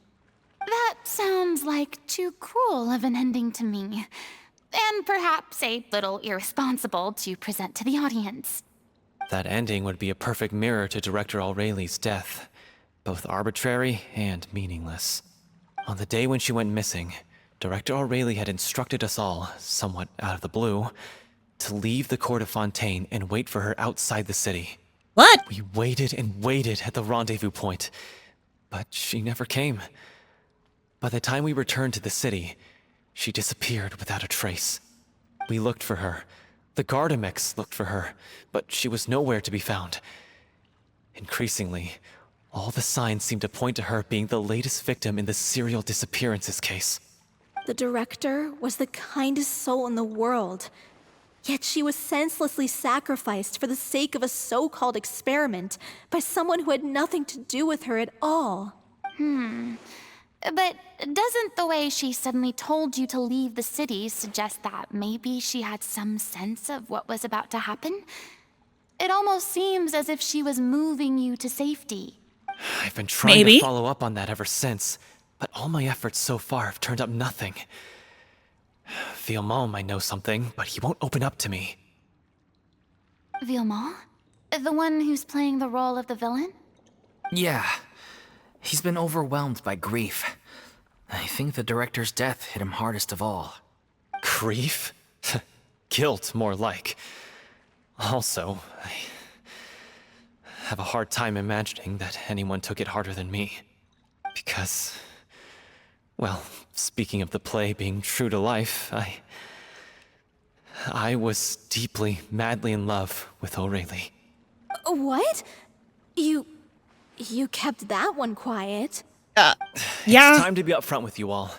That sounds like too cruel of an ending to me. And perhaps a little irresponsible to present to the audience. That ending would be a perfect mirror to Director Aureli's death, both arbitrary and meaningless. On the day when she went missing, Director Aureli had instructed us all, somewhat out of the blue, to leave the court of Fontaine and wait for her outside the city. What? We waited and waited at the rendezvous point, but she never came. By the time we returned to the city, she disappeared without a trace. We looked for her. The Gardamex looked for her, but she was nowhere to be found. Increasingly, all the signs seemed to point to her being the latest victim in the serial disappearances case. The director was the kindest soul in the world, yet she was senselessly sacrificed for the sake of a so-called experiment by someone who had nothing to do with her at all. But doesn't the way she suddenly told you to leave the city suggest that maybe she had some sense of what was about to happen? It almost seems as if she was moving you to safety. I've been trying to follow up on that ever since, but all my efforts so far have turned up nothing. Villemont might know something, but he won't open up to me. Villemont? The one who's playing the role of the villain? Yeah. He's been overwhelmed by grief. I think the director's death hit him hardest of all. Grief? Guilt, more like. Also, I have a hard time imagining that anyone took it harder than me. Because, well, speaking of the play being true to life, I was deeply, madly in love with Aureli. What? You kept that one quiet. Yeah. It's time to be upfront with you all.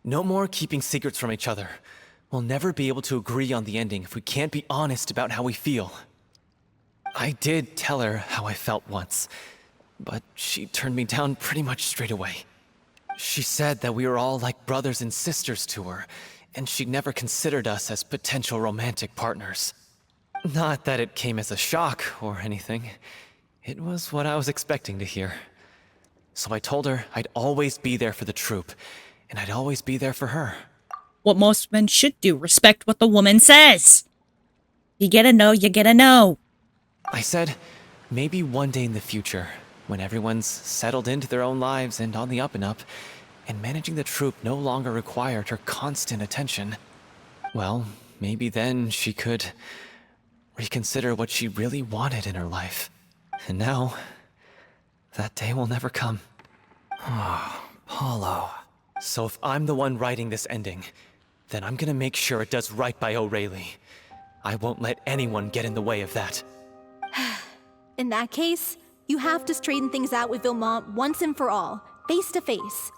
No more keeping secrets from each other. We'll never be able to agree on the ending if we can't be honest about how we feel. I did tell her how I felt once, but she turned me down pretty much straight away. She said that we were all like brothers and sisters to her, and she'd never considered us as potential romantic partners. Not that it came as a shock or anything. It was what I was expecting to hear. So I told her I'd always be there for the troupe, and I'd always be there for her. What most men should do, respect what the woman says. You get a no, you get a no. I said, maybe one day in the future, when everyone's settled into their own lives and on the up and up, and managing the troupe no longer required her constant attention, well, maybe then she could reconsider what she really wanted in her life. And now, that day will never come. Oh, Paulo. So if I'm the one writing this ending, then I'm gonna make sure it does right by Aureli. I won't let anyone get in the way of that. In that case, you have to straighten things out with Villemont once and for all, face to face.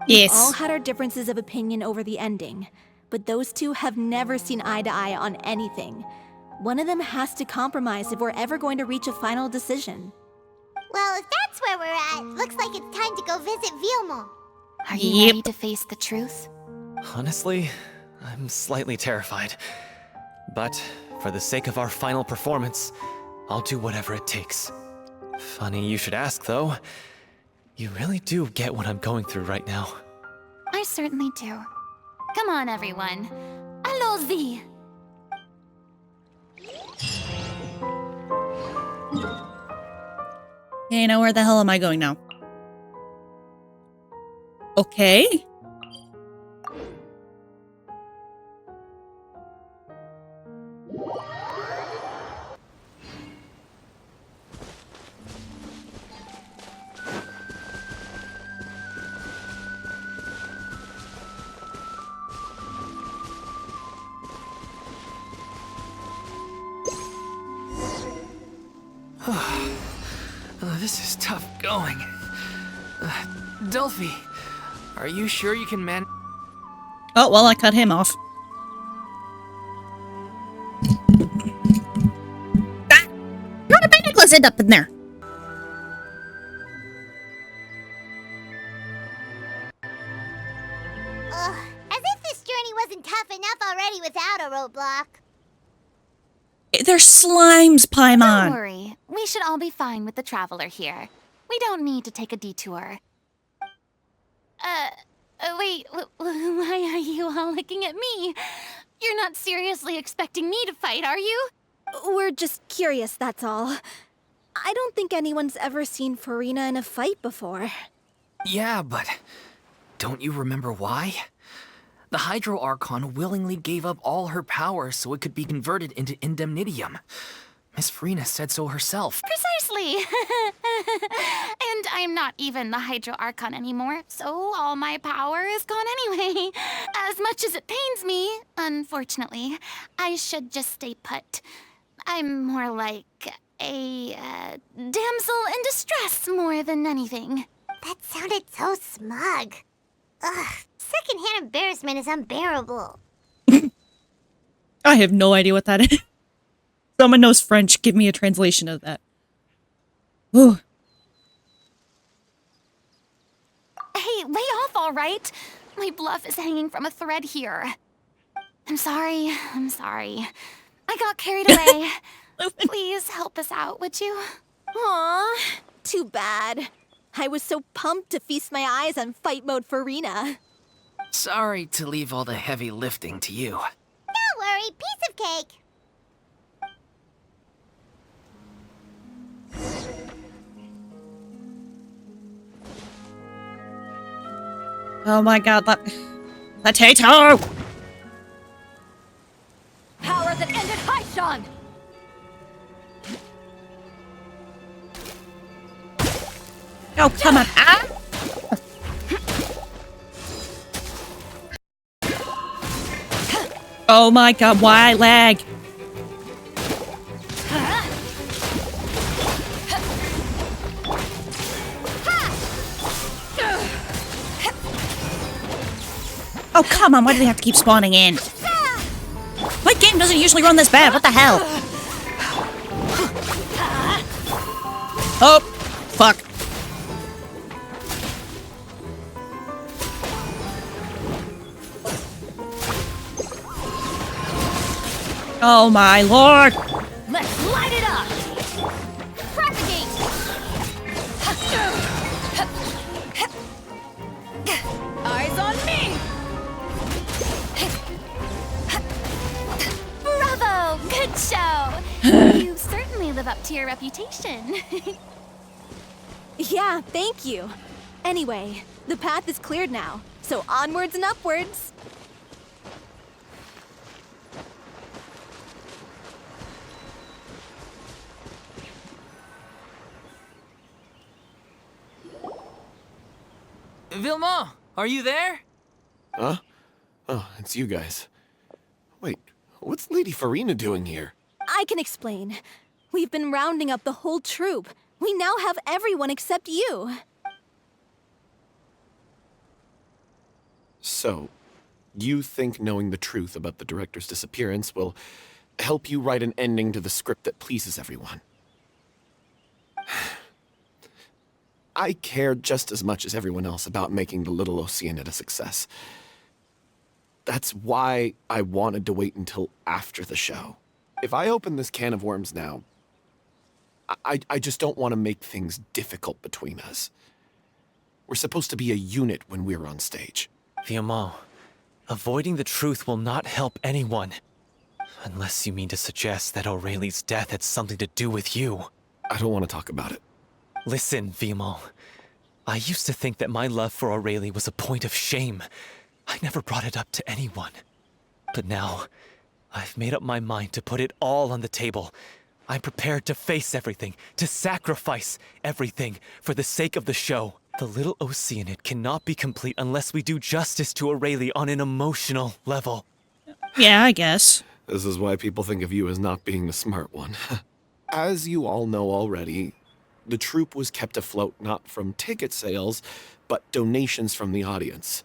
Yes. We all had our differences of opinion over the ending, but those two have never seen eye to eye on anything. One of them has to compromise if we're ever going to reach a final decision. Well, if that's where we're at, looks like it's time to go visit Villemont. Are you ready to face the truth? Honestly, I'm slightly terrified. But for the sake of our final performance, I'll do whatever it takes. Funny you should ask, though. You really do get what I'm going through right now. I certainly do. Come on, everyone. Allons-y! Hey, now where the hell am I going now? Okay. This is tough going. Delphi, Are you sure you can man? Oh, well, I cut him off. Ah! How did my necklace end up in there? Ugh, as if this journey wasn't tough enough already without a roadblock. They're slimes, Paimon. Don't worry. We should all be fine with the traveler here. We don't need to take a detour. Wait, why are you all looking at me? You're not seriously expecting me to fight, are you? We're just curious, that's all. I don't think anyone's ever seen Furina in a fight before. Yeah, but don't you remember why? The Hydro Archon willingly gave up all her power so it could be converted into indemnitium. Miss Furina said so herself. Precisely! And I'm not even the Hydro Archon anymore, so all my power is gone anyway. As much as it pains me, unfortunately, I should just stay put. I'm more like a damsel in distress more than anything. That sounded so smug. Ugh, secondhand embarrassment is unbearable. I have no idea what that is. Someone knows French. Give me a translation of that. Ooh. Hey, lay off, all right? My bluff is hanging from a thread here. I'm sorry. I got carried away. Please help us out, would you? Aw, too bad. I was so pumped to feast my eyes on fight mode Furina. Sorry to leave all the heavy lifting to you. Don't worry, piece of cake. Oh my god, that potato! Power that ended Haishan! Oh, come on. Ah! Oh my god, why lag? Oh, come on, why do they have to keep spawning in? My game doesn't usually run this bad, what the hell? Oh, fuck. Oh my lord! Let's light it up! Propagate! Eyes on me! Bravo! Good show! You certainly live up to your reputation. Yeah, thank you. Anyway, the path is cleared now, so onwards and upwards. Vilma, are you there? Huh? Oh, it's you guys. Wait, what's Lady Furina doing here? I can explain. We've been rounding up the whole troop. We now have everyone except you. So, you think knowing the truth about the director's disappearance will help you write an ending to the script that pleases everyone? I care just as much as everyone else about making the Little Oceanid a success. That's why I wanted to wait until after the show. If I open this can of worms now, I just don't want to make things difficult between us. We're supposed to be a unit when we're on stage. Vilma, avoiding the truth will not help anyone. Unless you mean to suggest that Aurelie's death had something to do with you. I don't want to talk about it. Listen, Vilma. I used to think that my love for Aurelie was a point of shame. I never brought it up to anyone. But now, I've made up my mind to put it all on the table. I'm prepared to face everything, to sacrifice everything for the sake of the show. The Little Oceanid cannot be complete unless we do justice to Aurelie on an emotional level. Yeah, I guess. This is why people think of you as not being the smart one. As you all know already, the troupe was kept afloat not from ticket sales, but donations from the audience.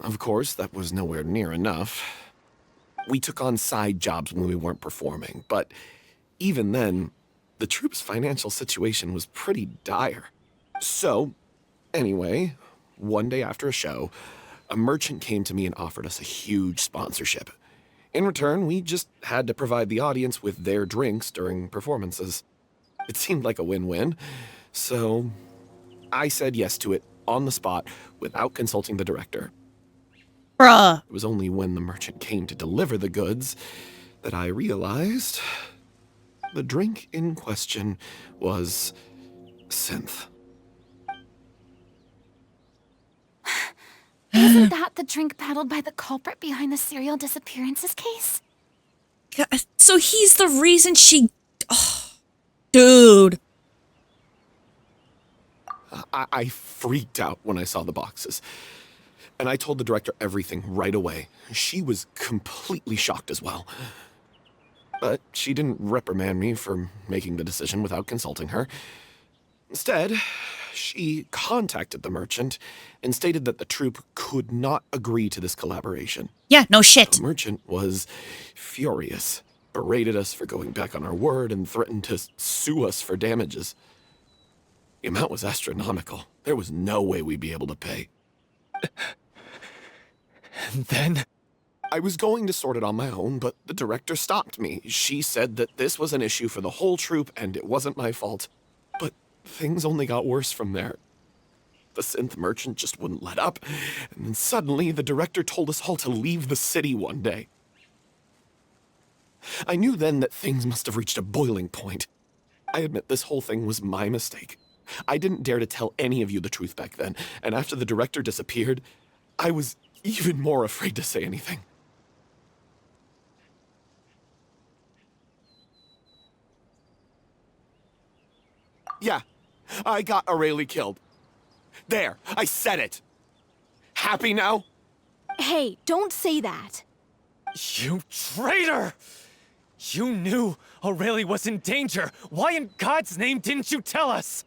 Of course, that was nowhere near enough. We took on side jobs when we weren't performing, but even then, the troupe's financial situation was pretty dire. So, anyway, one day after a show, a merchant came to me and offered us a huge sponsorship. In return, we just had to provide the audience with their drinks during performances. It seemed like a win-win, so I said yes to it on the spot without consulting the director. Bruh. It was only when the merchant came to deliver the goods that I realized the drink in question was synth. Isn't that the drink peddled by the culprit behind the serial disappearances case? God, so he's the reason she... Oh, dude. I freaked out when I saw the boxes. And I told the director everything right away. She was completely shocked as well. But she didn't reprimand me for making the decision without consulting her. Instead, she contacted the merchant and stated that the troupe could not agree to this collaboration. Yeah, no shit. The merchant was furious, berated us for going back on our word, and threatened to sue us for damages. The amount was astronomical. There was no way we'd be able to pay. And then? I was going to sort it on my own, but the director stopped me. She said that this was an issue for the whole troupe and it wasn't my fault. But things only got worse from there. The synth merchant just wouldn't let up, and then suddenly the director told us all to leave the city one day. I knew then that things must have reached a boiling point. I admit this whole thing was my mistake. I didn't dare to tell any of you the truth back then, and after the director disappeared, I was even more afraid to say anything. Yeah, I got Aurelie killed. There, I said it. Happy now? Hey, don't say that. You traitor! You knew Aurelie was in danger. Why in God's name didn't you tell us?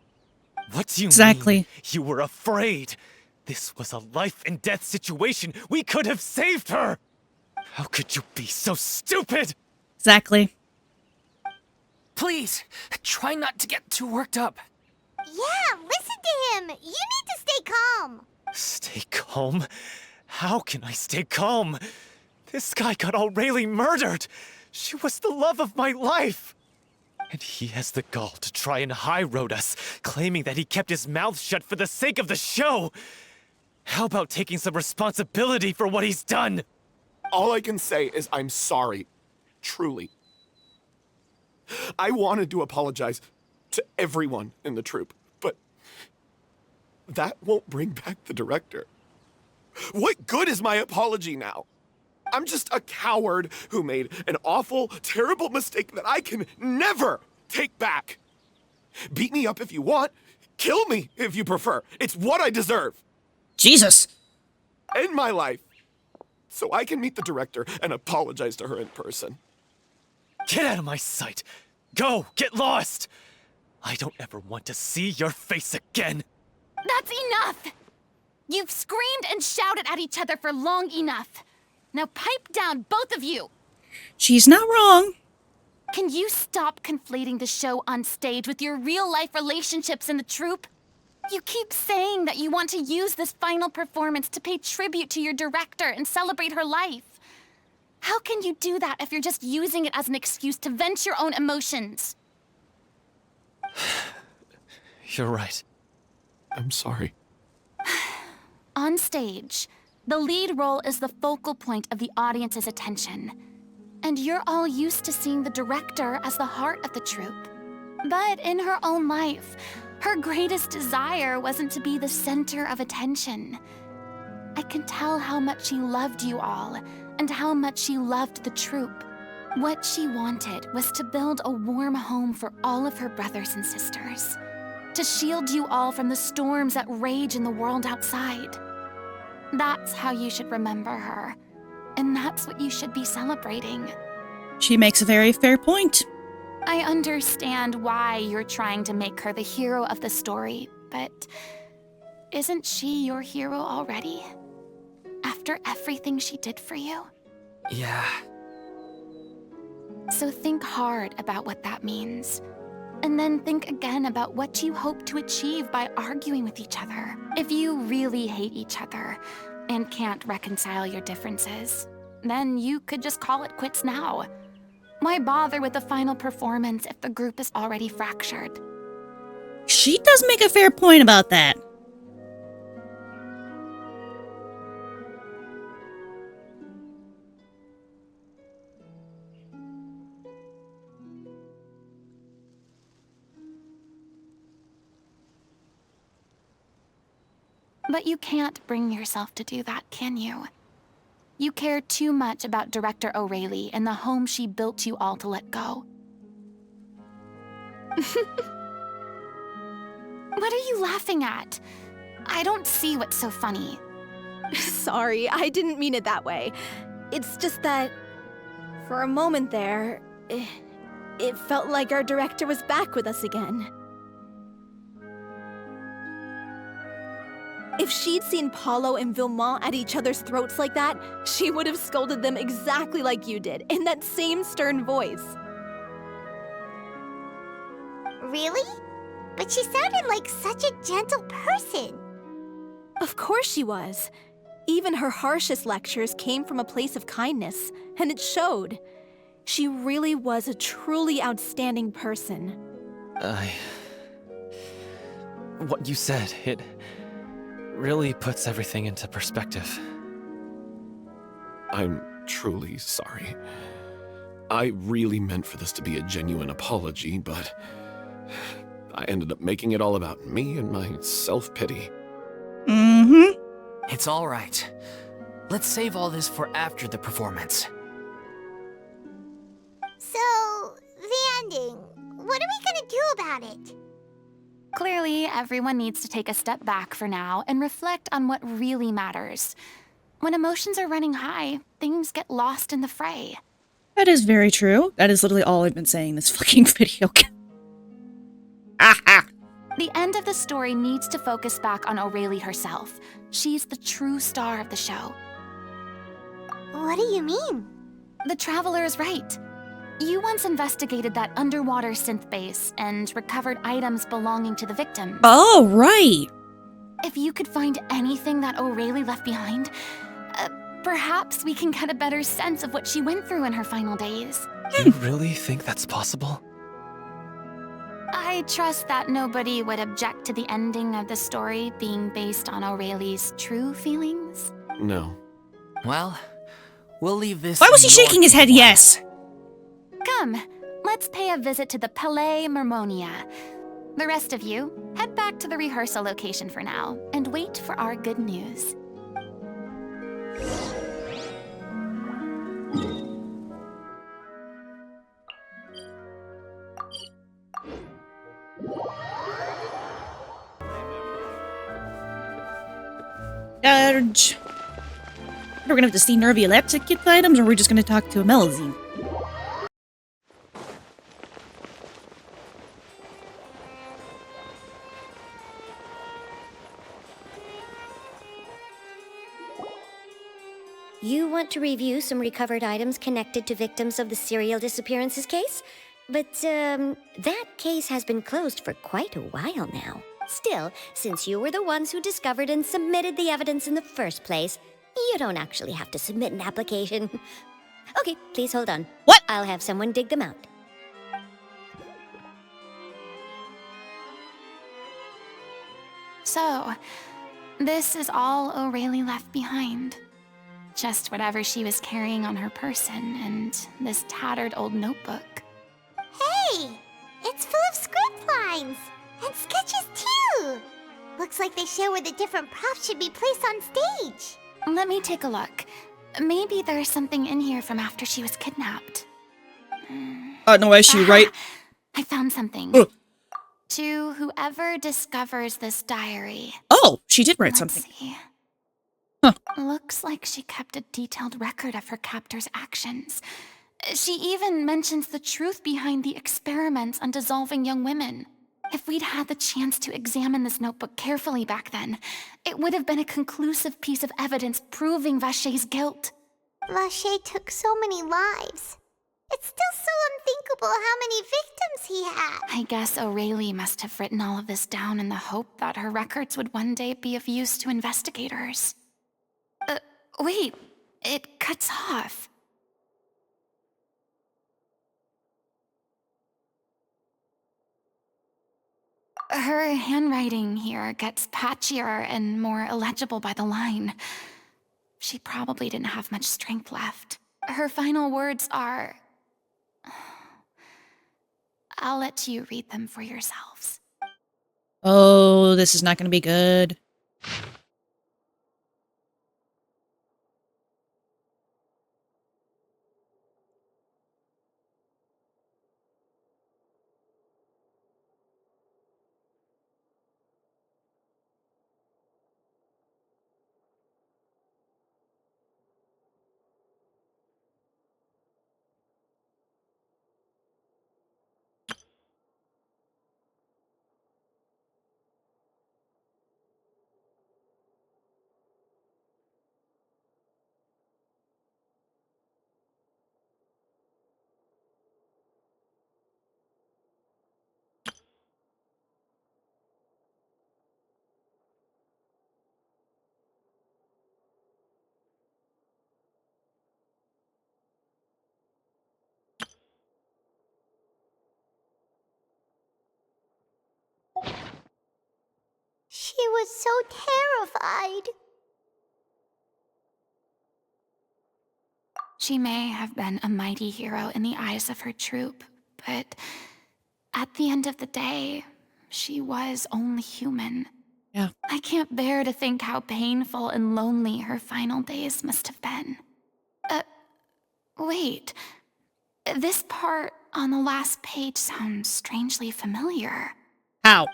What do you mean? You were afraid. This was a life and death situation. We could have saved her. How could you be so stupid? Exactly. Please, try not to get too worked up. Yeah, listen to him. You need to stay calm. Stay calm? How can I stay calm? This guy got Aurelie murdered. She was the love of my life. And he has the gall to try and high-road us, claiming that he kept his mouth shut for the sake of the show. How about taking some responsibility for what he's done? All I can say is I'm sorry. Truly. I wanted to apologize to everyone in the troupe, but that won't bring back the director. What good is my apology now? I'm just a coward who made an awful, terrible mistake that I can never take back. Beat me up if you want. Kill me if you prefer. It's what I deserve. Jesus. End my life so I can meet the director and apologize to her in person. Get out of my sight. Go, get lost. I don't ever want to see your face again. That's enough! You've screamed and shouted at each other for long enough. Now pipe down, both of you! She's not wrong. Can you stop conflating the show on stage with your real-life relationships in the troupe? You keep saying that you want to use this final performance to pay tribute to your director and celebrate her life. How can you do that if you're just using it as an excuse to vent your own emotions? You're right. I'm sorry. On stage, the lead role is the focal point of the audience's attention. And you're all used to seeing the director as the heart of the troupe. But in her own life, her greatest desire wasn't to be the center of attention. I can tell how much she loved you all, and how much she loved the troupe. What she wanted was to build a warm home for all of her brothers and sisters. To shield you all from the storms that rage in the world outside. That's how you should remember her. And that's what you should be celebrating. She makes a very fair point. I understand why you're trying to make her the hero of the story, but isn't she your hero already? After everything she did for you? Yeah. So think hard about what that means. And then think again about what you hope to achieve by arguing with each other. If you really hate each other and can't reconcile your differences, then you could just call it quits now. Why bother with the final performance if the group is already fractured? She does make a fair point about that. But you can't bring yourself to do that, can you? You care too much about Director O'Reilly and the home she built you all to let go. What are you laughing at? I don't see what's so funny. Sorry, I didn't mean it that way. It's just that, for a moment there, it felt like our director was back with us again. If she'd seen Paulo and Vilmont at each other's throats like that, she would have scolded them exactly like you did, in that same stern voice. Really? But she sounded like such a gentle person. Of course she was. Even her harshest lectures came from a place of kindness, and it showed. She really was a truly outstanding person. What you said, it really puts everything into perspective. I'm truly sorry. I really meant for this to be a genuine apology, but I ended up making it all about me and my self-pity. Mm-hmm. It's all right. Let's save all this for after the performance. So, the ending. What are we gonna do about it? Clearly, everyone needs to take a step back for now and reflect on what really matters. When emotions are running high, things get lost in the fray. That is very true. That is literally all I've been saying in this fucking video. The end of the story needs to focus back on O'Reilly herself. She's the true star of the show. What do you mean? The Traveler is right. You once investigated that underwater synth base and recovered items belonging to the victims. Oh, right. If you could find anything that O'Reilly left behind, perhaps we can get a better sense of what she went through in her final days. You really think that's possible? I trust that nobody would object to the ending of the story being based on O'Reilly's true feelings. No. Well, we'll leave this. Why was he shaking his head yes? Come, let's pay a visit to the Palais Mermonia. The rest of you, head back to the rehearsal location for now, and wait for our good news. We're gonna have to see Nervy Lab to get the items, or we're just gonna talk to Melazine. You want to review some recovered items connected to victims of the serial disappearances case? But, that case has been closed for quite a while now. Still, since you were the ones who discovered and submitted the evidence in the first place, you don't actually have to submit an application. Okay, please hold on. What? I'll have someone dig them out. So, this is all O'Reilly left behind. Just whatever she was carrying on her person and this tattered old notebook. Hey! It's full of script lines! And sketches too! Looks like they show where the different props should be placed on stage. Let me take a look. Maybe there's something in here from after she was kidnapped. No issue, right? I found something. To whoever discovers this diary. Oh, she did write Let's something. see. Huh. Looks like she kept a detailed record of her captor's actions. She even mentions the truth behind the experiments on dissolving young women. If we'd had the chance to examine this notebook carefully back then, it would have been a conclusive piece of evidence proving Vachey's guilt. Vachey took so many lives. It's still so unthinkable how many victims he had. I guess O'Reilly must have written all of this down in the hope that her records would one day be of use to investigators. Wait, it cuts off. Her handwriting here gets patchier and more illegible by the line. She probably didn't have much strength left. Her final words are... I'll let you read them for yourselves. Oh, this is not going to be good. She was so terrified. She may have been a mighty hero in the eyes of her troop, but at the end of the day, she was only human. Yeah. I can't bear to think how painful and lonely her final days must have been. Wait. This part on the last page sounds strangely familiar. How?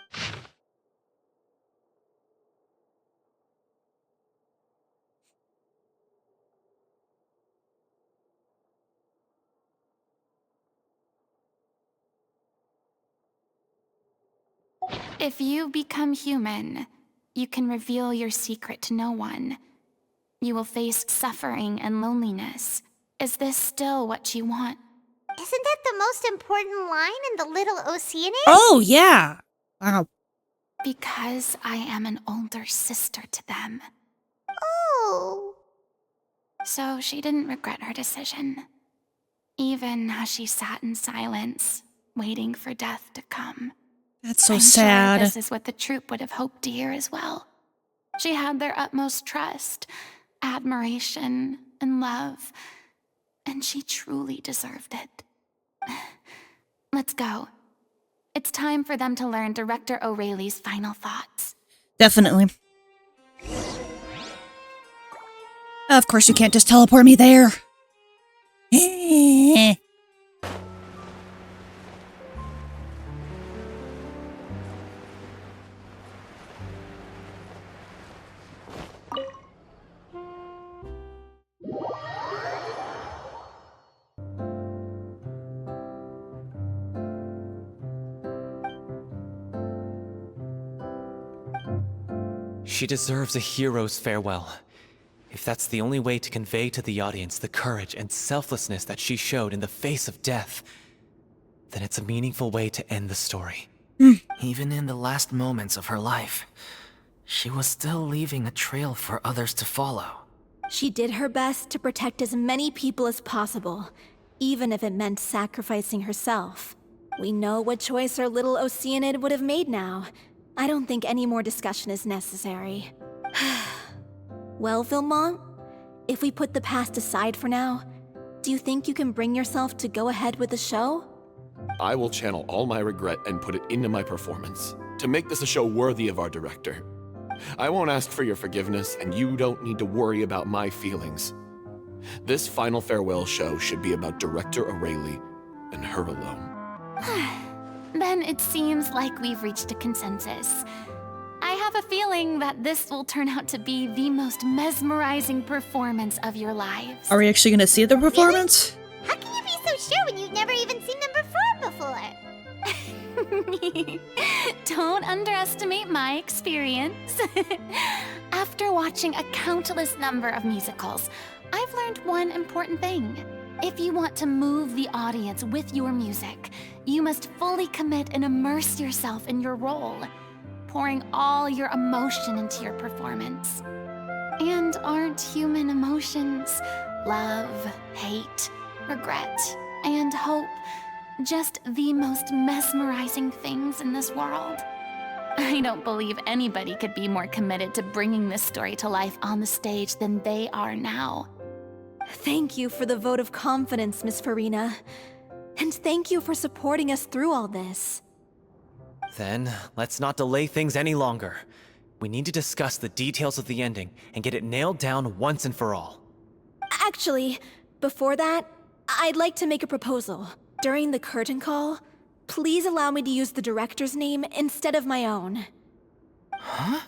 If you become human, you can reveal your secret to no one. You will face suffering and loneliness. Is this still what you want? Isn't that the most important line in the Little Oceanid? Oh, yeah. Wow. Because I am an older sister to them. Oh. So she didn't regret her decision. Even as she sat in silence, waiting for death to come. That's so I'm sad. Sure this is what the troop would have hoped to hear as well. She had their utmost trust, admiration, and love, and she truly deserved it. Let's go. It's time for them to learn Director O'Reilly's final thoughts. Definitely. Of course, you can't just teleport me there. She deserves a hero's farewell. If that's the only way to convey to the audience the courage and selflessness that she showed in the face of death, then it's a meaningful way to end the story. Even in the last moments of her life, she was still leaving a trail for others to follow. She did her best to protect as many people as possible, even if it meant sacrificing herself. We know what choice our little Oceanid would have made now. I don't think any more discussion is necessary. Well, Vilmont, if we put the past aside for now, do you think you can bring yourself to go ahead with the show? I will channel all my regret and put it into my performance, to make this a show worthy of our director. I won't ask for your forgiveness, and you don't need to worry about my feelings. This final farewell show should be about Director O'Reilly and her alone. Then it seems like we've reached a consensus. I have a feeling that this will turn out to be the most mesmerizing performance of your lives. Are we actually going to see the performance? Really? How can you be so sure when you've never even seen them perform before? Don't underestimate my experience. After watching a countless number of musicals, I've learned one important thing. If you want to move the audience with your music, you must fully commit and immerse yourself in your role, pouring all your emotion into your performance. And aren't human emotions, love, hate, regret, and hope, just the most mesmerizing things in this world? I don't believe anybody could be more committed to bringing this story to life on the stage than they are now. Thank you for the vote of confidence, Miss Furina. And thank you for supporting us through all this. Then, let's not delay things any longer. We need to discuss the details of the ending and get it nailed down once and for all. Actually, before that, I'd like to make a proposal. During the curtain call, please allow me to use the director's name instead of my own. Huh?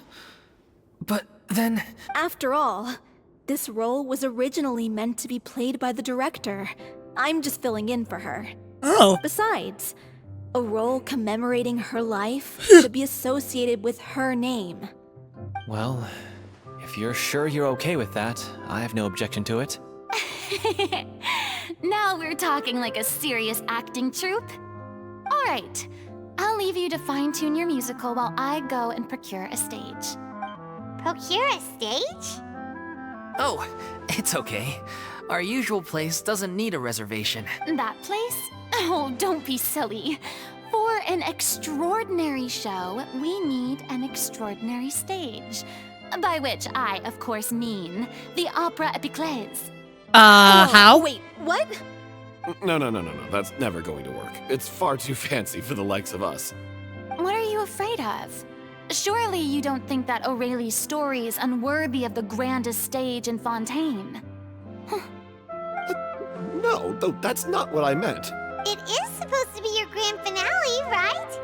But then... After all, this role was originally meant to be played by the director. I'm just filling in for her. Oh. Besides, a role commemorating her life should be associated with her name. Well, if you're sure you're okay with that, I have no objection to it. Now we're talking like a serious acting troupe. All right, I'll leave you to fine-tune your musical while I go and procure a stage. Procure a stage? Oh, it's okay. Our usual place doesn't need a reservation. That place? Oh, don't be silly. For an extraordinary show, we need an extraordinary stage. By which I, of course, mean the Opera Epiclese. How? Wait, what? No. That's never going to work. It's far too fancy for the likes of us. What are you afraid of? Surely you don't think that Aurelie's story is unworthy of the grandest stage in Fontaine. No, that's not what I meant. It is supposed to be your grand finale, right?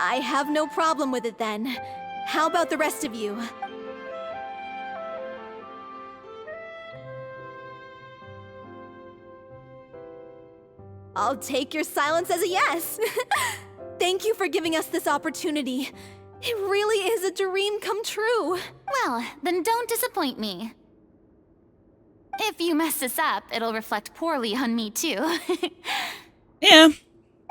I have no problem with it then. How about the rest of you? I'll take your silence as a yes. Thank you for giving us this opportunity. It really is a dream come true. Well, then don't disappoint me. If you mess this up, it'll reflect poorly on me too. Yeah.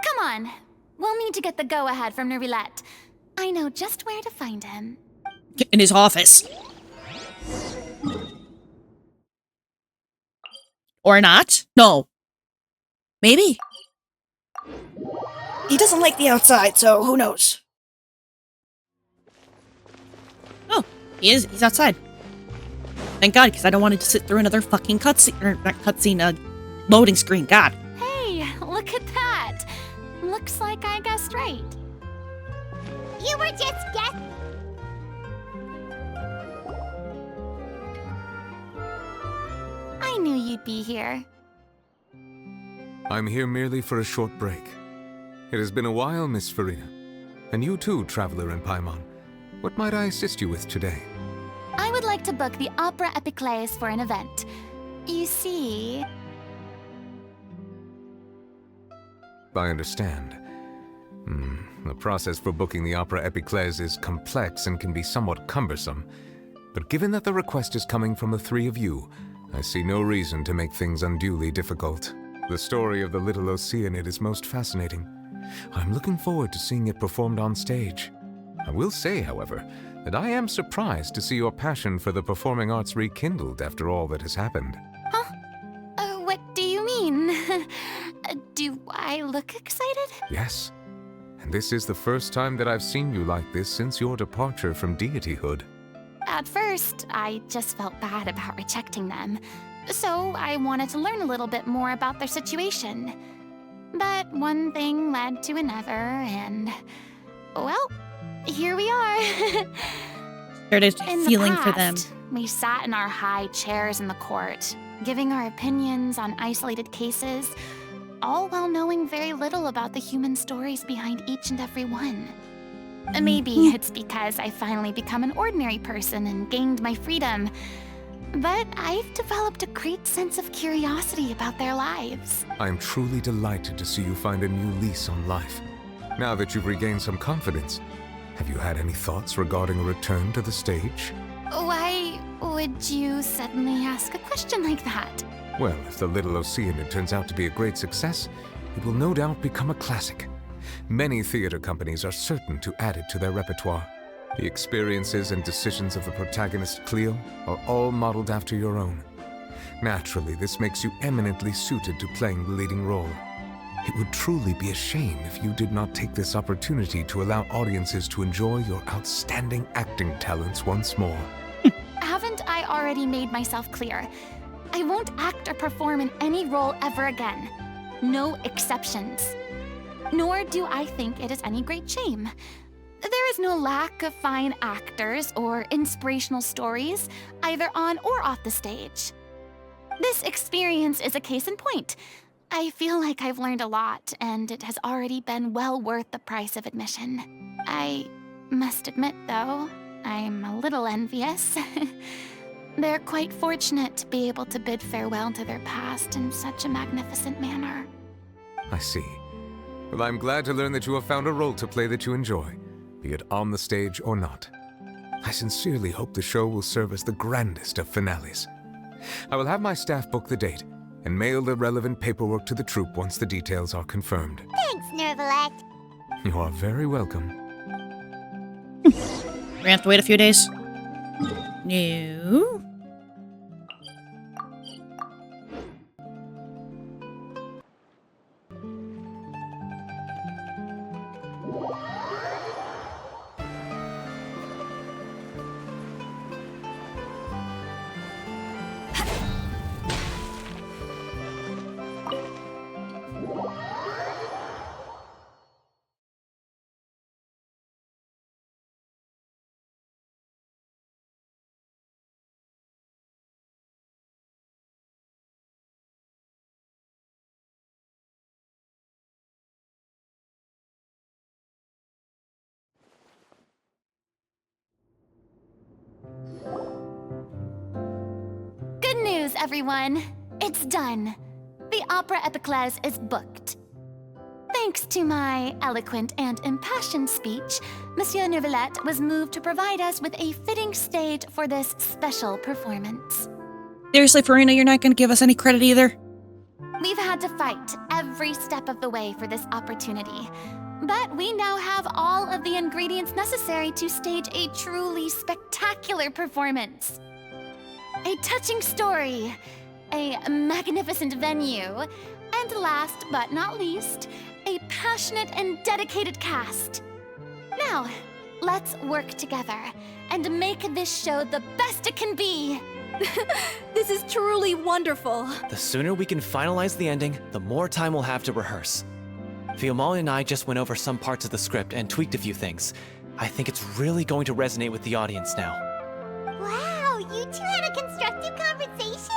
Come on. We'll need to get the go-ahead from Nerilette. I know just where to find him. In his office. Or not? No. Maybe. He doesn't like the outside, so who knows? Oh, he's outside. Thank God, because I don't want it to sit through another fucking cutscene, or not cutscene, loading screen. God. Hey, look at that. Looks like I guessed right. You were just guessing. I knew you'd be here. I'm here merely for a short break. It has been a while, Miss Furina. And you too, traveler in Paimon. What might I assist you with today? I would like to book the Opera Epiclese for an event. You see... I understand. The process for booking the Opera Epiclese is complex and can be somewhat cumbersome. But given that the request is coming from the three of you, I see no reason to make things unduly difficult. The story of the little Oceanid is most fascinating. I'm looking forward to seeing it performed on stage. I will say, however, that I am surprised to see your passion for the performing arts rekindled after all that has happened. Huh? What do you mean? Do I look excited? Yes. And this is the first time that I've seen you like this since your departure from deityhood. At first, I just felt bad about rejecting them. So I wanted to learn a little bit more about their situation. But one thing led to another, and... well, here we are. Started feeling for them. We sat in our high chairs in the court, giving our opinions on isolated cases, all while knowing very little about the human stories behind each and every one. Maybe it's because I finally become an ordinary person and gained my freedom. but I've developed a great sense of curiosity about their lives. I am truly delighted to see you find a new lease on life. Now that you've regained some confidence, have you had any thoughts regarding a return to the stage? Why would you suddenly ask a question like that? Well, if the Little Oceanid turns out to be a great success, it will no doubt become a classic. Many theater companies are certain to add it to their repertoire. The experiences and decisions of the protagonist Cleo are all modeled after your own. Naturally, this makes you eminently suited to playing the leading role. It would truly be a shame if you did not take this opportunity to allow audiences to enjoy your outstanding acting talents once more. Haven't I already made myself clear? I won't act or perform in any role ever again. No exceptions. Nor do I think it is any great shame. There is no lack of fine actors or inspirational stories, either on or off the stage. This experience is a case in point. I feel like I've learned a lot, and it has already been well worth the price of admission. I must admit, though, I'm a little envious. They're quite fortunate to be able to bid farewell to their past in such a magnificent manner. I see. Well, I'm glad to learn that you have found a role to play that you enjoy, be it on the stage or not. I sincerely hope the show will serve as the grandest of finales. I will have my staff book the date and mail the relevant paperwork to the troupe once the details are confirmed. Thanks, Nervalette. You are very welcome. We're gonna have to wait a few days. No. Good news, everyone. It's done. The Opera Epiclese is booked. Thanks to my eloquent and impassioned speech, Monsieur Nervalette was moved to provide us with a fitting stage for this special performance. Seriously, Furina, you're not gonna give us any credit either? We've had to fight every step of the way for this opportunity, but we now have all of the ingredients necessary to stage a truly spectacular performance. A touching story, a magnificent venue, and last but not least, a passionate and dedicated cast. Now, let's work together and make this show the best it can be. This is truly wonderful. The sooner we can finalize the ending, the more time we'll have to rehearse. Fiamma and I just went over some parts of the script and tweaked a few things. I think it's really going to resonate with the audience now. Wow, you two had a constructive conversation?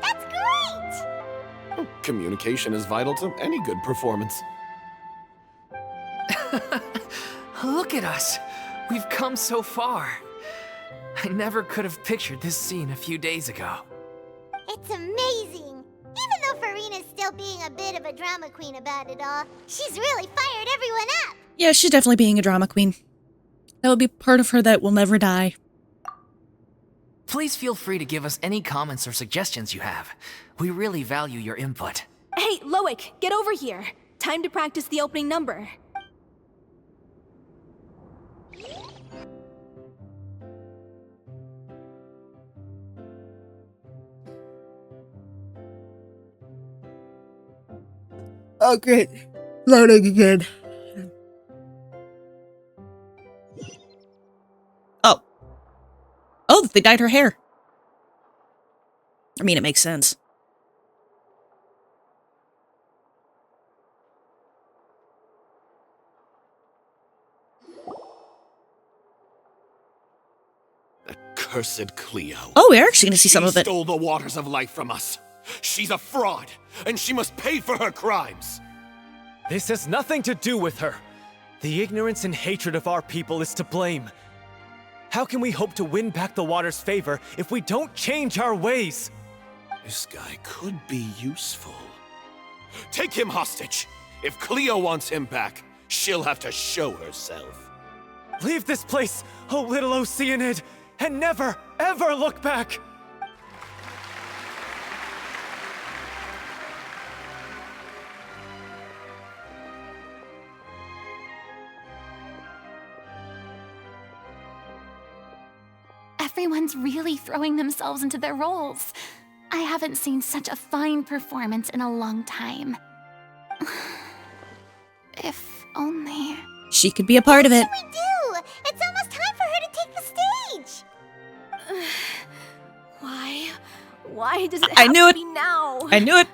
That's great! Communication is vital to any good performance. Look at us. We've come so far. I never could have pictured this scene a few days ago. It's amazing! Even though Furina's still being a bit of a drama queen about it all, she's really fired everyone up! Yeah, she's definitely being a drama queen. That would be part of her that will never die. Please feel free to give us any comments or suggestions you have. We really value your input. Hey, Loic, get over here. Time to practice the opening number. Oh, great. Loading again. Oh. Oh, they dyed her hair. I mean, it makes sense. Cursed Cleo. Oh, we're actually gonna see some of She it. stole the waters of life from us. She's a fraud, and she must pay for her crimes. This has nothing to do with her. The ignorance and hatred of our people is to blame. How can we hope to win back the water's favor if we don't change our ways? This guy could be useful. Take him hostage. If Cleo wants him back, she'll have to show herself. Leave this place, O little Oceanid, and never, ever look back! Everyone's really throwing themselves into their roles. I haven't seen such a fine performance in a long time. If only... She could be a part of it. What should we do? It's almost time for her to take the stage. Why? Why does it I have knew to it. be now? I knew it.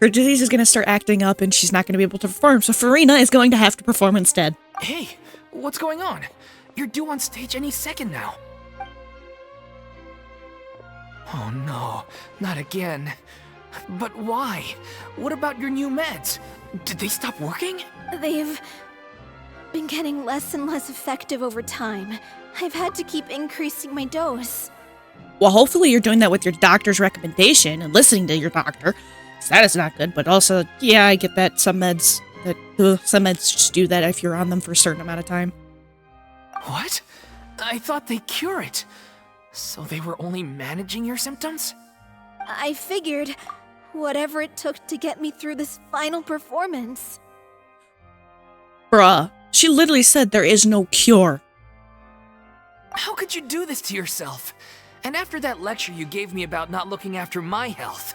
Her disease is going to start acting up and she's not going to be able to perform, so Furina is going to have to perform instead. Hey, what's going on? You're due on stage any second now. Oh no, not again. But why? What about your new meds? Did they stop working? They've been getting less and less effective over time. I've had to keep increasing my dose. Well, hopefully you're doing that with your doctor's recommendation and listening to your doctor. 'Cause that is not good, but also, yeah, I get that some meds just do that if you're on them for a certain amount of time. What? I thought they cure it. So they were only managing your symptoms? I figured whatever it took to get me through this final performance. Bruh, she literally said there is no cure. How could you do this to yourself? And after that lecture you gave me about not looking after my health.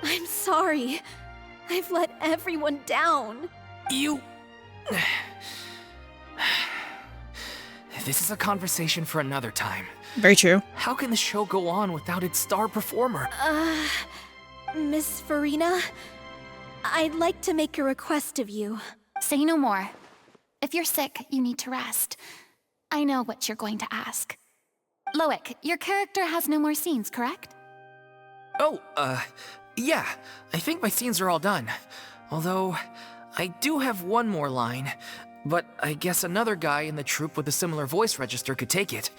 I'm sorry. I've let everyone down. You... This is a conversation for another time. Very true. How can the show go on without its star performer? Miss Furina, I'd like to make a request of you. Say no more. If you're sick, you need to rest. I know what you're going to ask. Loic, your character has no more scenes, correct? Oh, yeah. I think my scenes are all done. Although, I do have one more line. But I guess another guy in the troupe with a similar voice register could take it.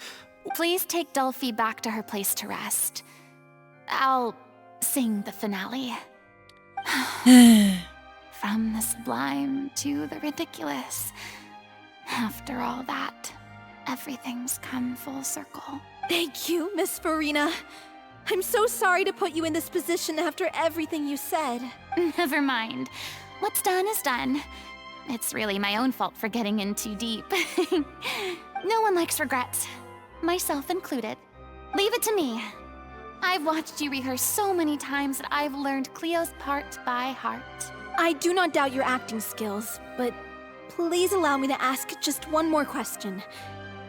Please take Delphi back to her place to rest. I'll sing the finale. From the sublime to the ridiculous. After all that, everything's come full circle. Thank you, Miss Furina. I'm so sorry to put you in this position after everything you said. Never mind. What's done is done. It's really my own fault for getting in too deep. No one likes regrets. Myself included. Leave it to me. I've watched you rehearse so many times that I've learned Cleo's part by heart. I do not doubt your acting skills, but please allow me to ask just one more question.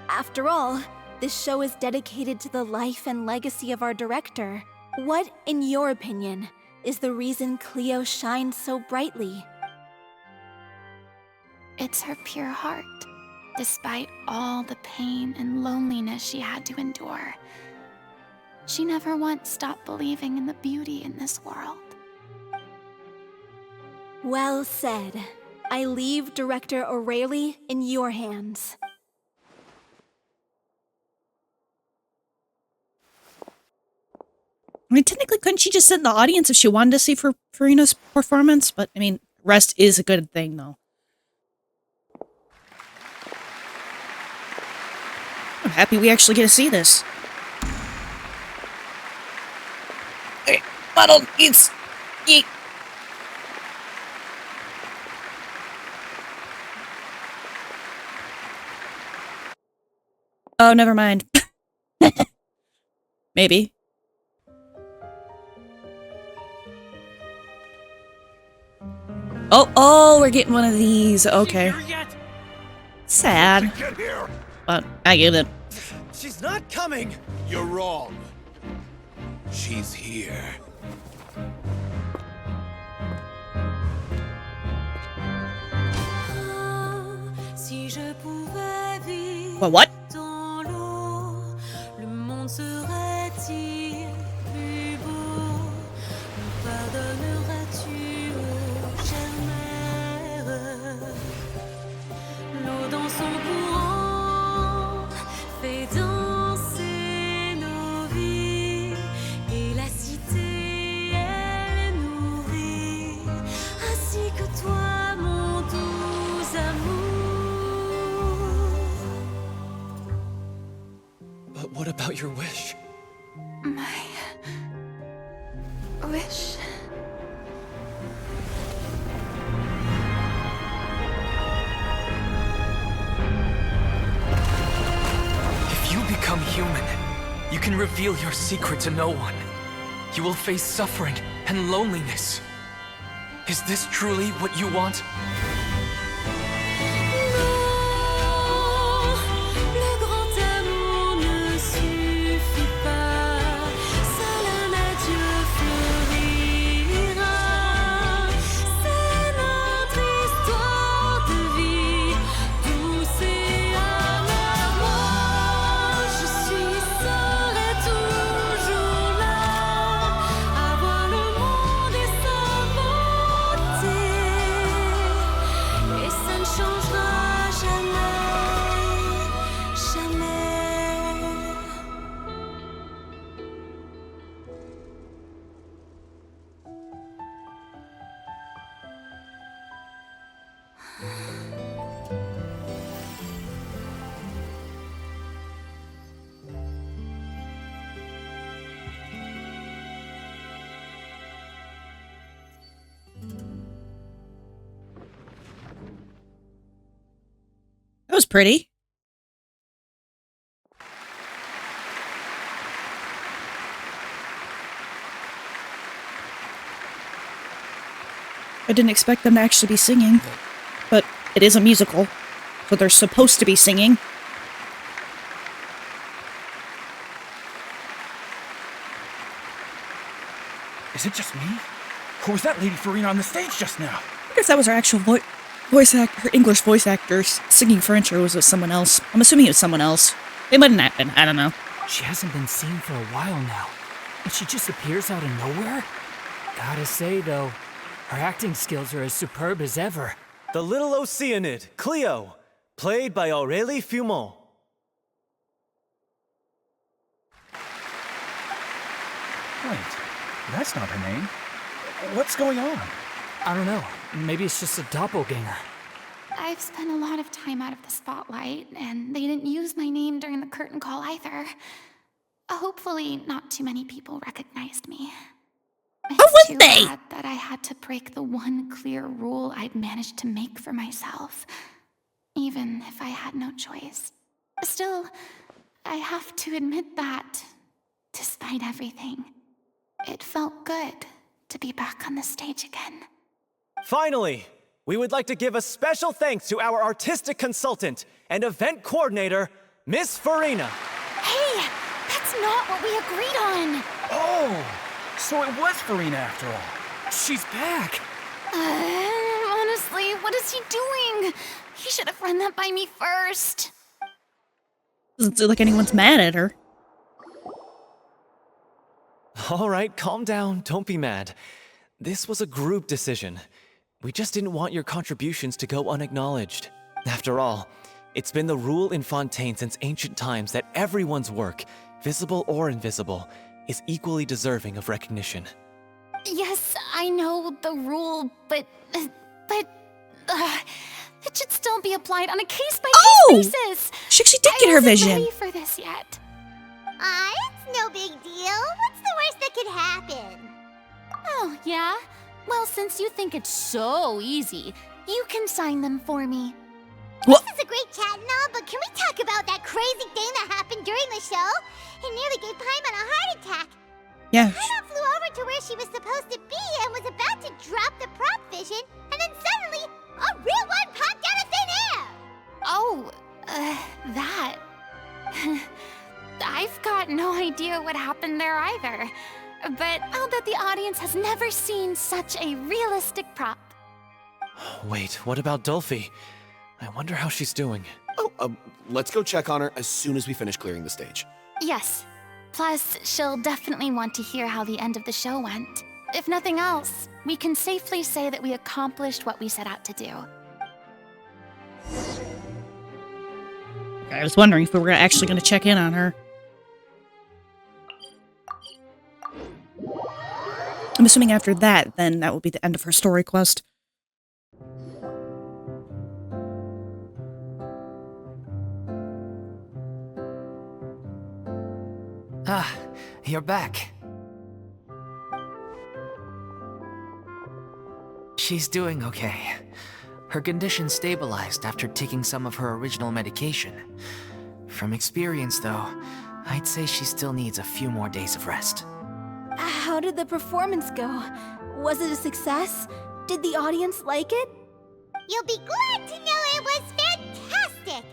After all, this show is dedicated to the life and legacy of our director. What, in your opinion, is the reason Cleo shines so brightly? It's her pure heart. Despite all the pain and loneliness she had to endure, she never once stopped believing in the beauty in this world. Well said. I leave Director O'Reilly in your hands. I mean, technically, couldn't she just sit in the audience if she wanted to see Furina's performance? But, I mean, rest is a good thing, though. I'm happy we actually get to see this. Hey, bottle eats. Eat. Oh, never mind. Maybe. Oh, we're getting one of these. Okay. Sad. But I get it. She's not coming! You're wrong. She's here. Well, what? L'eau dans son courant fait about your wish? My wish. If you become human, you can reveal your secret to no one. You will face suffering and loneliness. Is this truly what you want? That was pretty. I didn't expect them to actually be singing, but it is a musical, so they're supposed to be singing. Is it just me? Or was that Lady Furina on the stage just now? I guess that was her actual her English voice actors singing French, or was it someone else? I'm assuming it was someone else. It might not have been, I don't know. She hasn't been seen for a while now, but she just appears out of nowhere? Gotta say, though, her acting skills are as superb as ever. The little Oceanid, Cleo, played by Aurélie Fumont. Wait, that's not her name. What's going on? I don't know. Maybe it's just a doppelganger. I've spent a lot of time out of the spotlight, and they didn't use my name during the curtain call either. Hopefully, not too many people recognized me. It's too bad that I had to break the one clear rule I'd managed to make for myself, even if I had no choice. Still, I have to admit that, despite everything, it felt good to be back on the stage again. Finally, we would like to give a special thanks to our artistic consultant and event coordinator, Miss Furina. Hey, that's not what we agreed on. Oh, so it was Furina after all. She's back. Honestly, what is he doing? He should have run that by me first. Doesn't seem like anyone's mad at her. All right, calm down. Don't be mad. This was a group decision. We just didn't want your contributions to go unacknowledged. After all, it's been the rule in Fontaine since ancient times that everyone's work, visible or invisible, is equally deserving of recognition. Yes, I know the rule, but it should still be applied on a case-by-case basis. She did get her vision. I wasn't ready for this yet. It's no big deal. What's the worst that could happen? Oh, yeah? Well, since you think it's so easy, you can sign them for me. This is a great chat and all, but can we talk about that crazy thing that happened during the show? It nearly gave Paimon a heart attack. Yeah. Paimon flew over to where she was supposed to be and was about to drop the prop vision, and then suddenly, a real one popped out of thin air! Oh, that. I've got no idea what happened there either. But I'll bet the audience has never seen such a realistic prop. Wait, what about Dolphy? I wonder how she's doing. Oh, let's go check on her as soon as we finish clearing the stage. Yes. Plus, she'll definitely want to hear how the end of the show went. If nothing else, we can safely say that we accomplished what we set out to do. I was wondering if we were actually going to check in on her. I'm assuming after that, then that will be the end of her story quest. Ah, you're back. She's doing okay. Her condition stabilized after taking some of her original medication. From experience, though, I'd say she still needs a few more days of rest. How did the performance go? Was it a success? Did the audience like it? You'll be glad to know it was fantastic!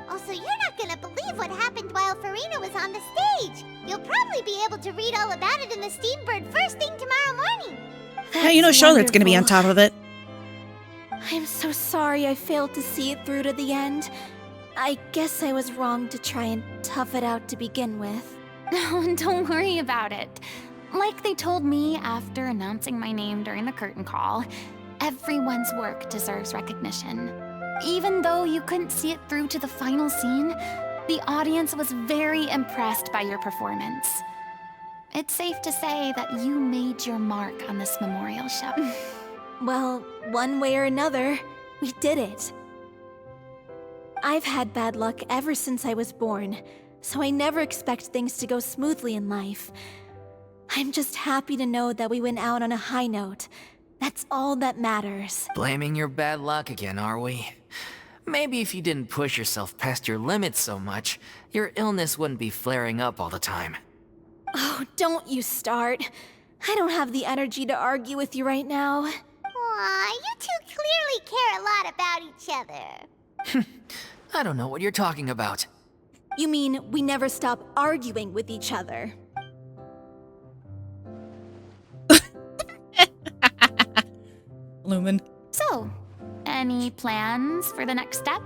Also, you're not gonna believe what happened while Furina was on the stage. You'll probably be able to read all about it in the Steambird first thing tomorrow morning. Yeah, you know Charlotte's gonna be on top of it. I'm so sorry I failed to see it through to the end. I guess I was wrong to try and tough it out to begin with. No, don't worry about it. Like they told me after announcing my name during the curtain call, everyone's work deserves recognition. Even though you couldn't see it through to the final scene, the audience was very impressed by your performance. It's safe to say that you made your mark on this memorial show. Well, one way or another, we did it. I've had bad luck ever since I was born, so I never expect things to go smoothly in life. I'm just happy to know that we went out on a high note. That's all that matters. Blaming your bad luck again, are we? Maybe if you didn't push yourself past your limits so much, your illness wouldn't be flaring up all the time. Oh, don't you start. I don't have the energy to argue with you right now. Aw, you two clearly care a lot about each other. I don't know what you're talking about. You mean we never stop arguing with each other? Lumen. So, any plans for the next step?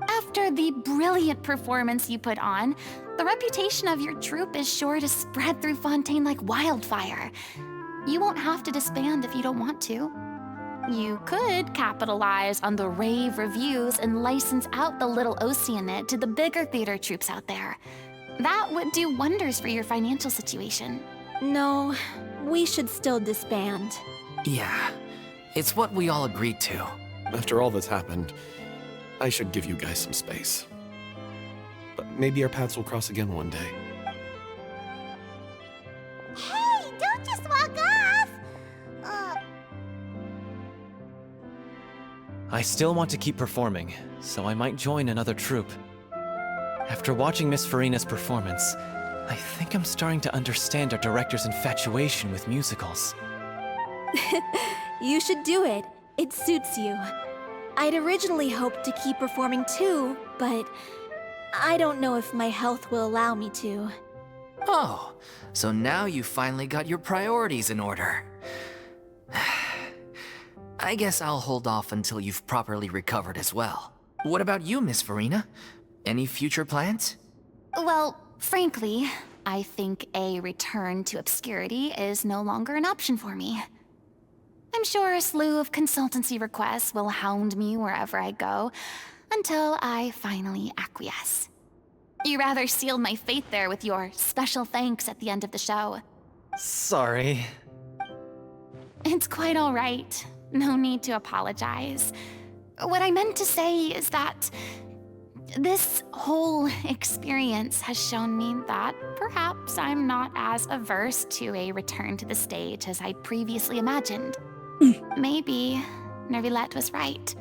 After the brilliant performance you put on, the reputation of your troupe is sure to spread through Fontaine like wildfire. You won't have to disband if you don't want to. You could capitalize on the rave reviews and license out the Little Oceanid to the bigger theater troupes out there. That would do wonders for your financial situation. No, we should still disband. Yeah, it's what we all agreed to. After all that's happened, I should give you guys some space. But maybe our paths will cross again one day. Hey, don't just walk off! I still want to keep performing, so I might join another troupe. After watching Miss Furina's performance, I think I'm starting to understand our director's infatuation with musicals. You should do it. It suits you. I'd originally hoped to keep performing too, but I don't know if my health will allow me to. Oh, so now you finally got your priorities in order. I guess I'll hold off until you've properly recovered as well. What about you, Miss Furina? Any future plans? Well, frankly, I think a return to obscurity is no longer an option for me. I'm sure a slew of consultancy requests will hound me wherever I go, until I finally acquiesce. You rather sealed my fate there with your special thanks at the end of the show. Sorry. It's quite all right. No need to apologize. What I meant to say is that this whole experience has shown me that perhaps I'm not as averse to a return to the stage as I'd previously imagined. Maybe Nervilette was right.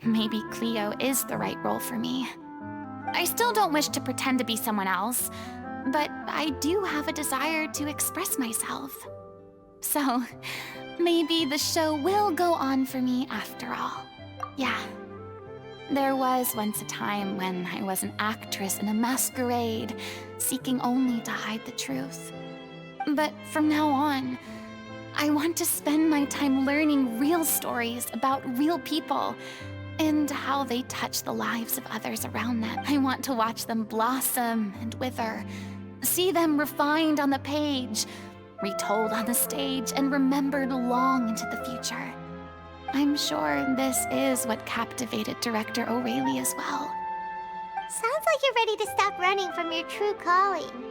Maybe Cleo is the right role for me. I still don't wish to pretend to be someone else, but I do have a desire to express myself. So, maybe the show will go on for me after all. Yeah. There was once a time when I was an actress in a masquerade, seeking only to hide the truth. But from now on, I want to spend my time learning real stories about real people and how they touch the lives of others around them. I want to watch them blossom and wither, see them refined on the page, retold on the stage, and remembered long into the future. I'm sure this is what captivated director O'Reilly as well. Sounds like you're ready to stop running from your true calling.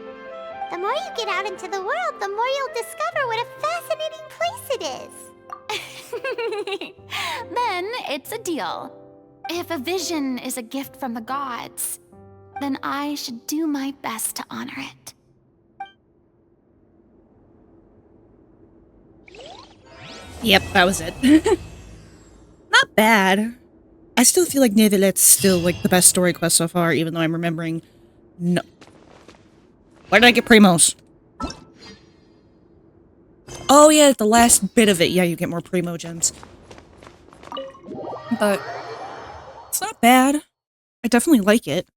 The more you get out into the world, the more you'll discover what a fascinating place it is. Then it's a deal. If a vision is a gift from the gods, then I should do my best to honor it. Yep, that was it. Not bad. I still feel like Neuvillette still like the best story quest so far, even though I'm remembering no. Why did I get Primos? Oh yeah, the last bit of it, yeah, you get more Primo gems. But it's not bad. I definitely like it.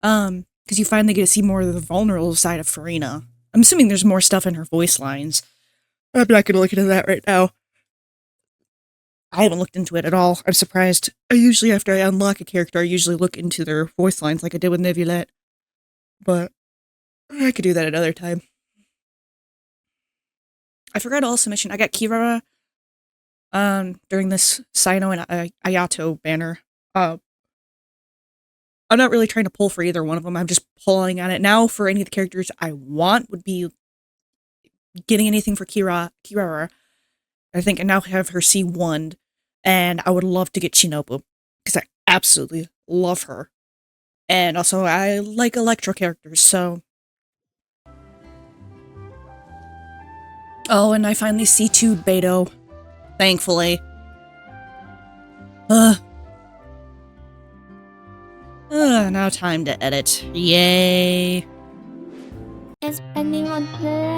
Because you finally get to see more of the vulnerable side of Furina. I'm assuming there's more stuff in her voice lines. I'm not gonna look into that right now. I haven't looked into it at all. I'm surprised. I usually, after I unlock a character, I usually look into their voice lines like I did with Neuvillette. But I could do that another time. I forgot to also mention, I got Kirara during this Sino and Ayato banner. I'm not really trying to pull for either one of them. I'm just pulling on it. Now, for any of the characters I want would be getting anything for Kirara. I think I now have her C1, and I would love to get Shinobu, because I absolutely love her. And also, I like Electro characters, so... Oh, and I finally C2'd Beto. Thankfully. Now time to edit. Yay. Is anyone there?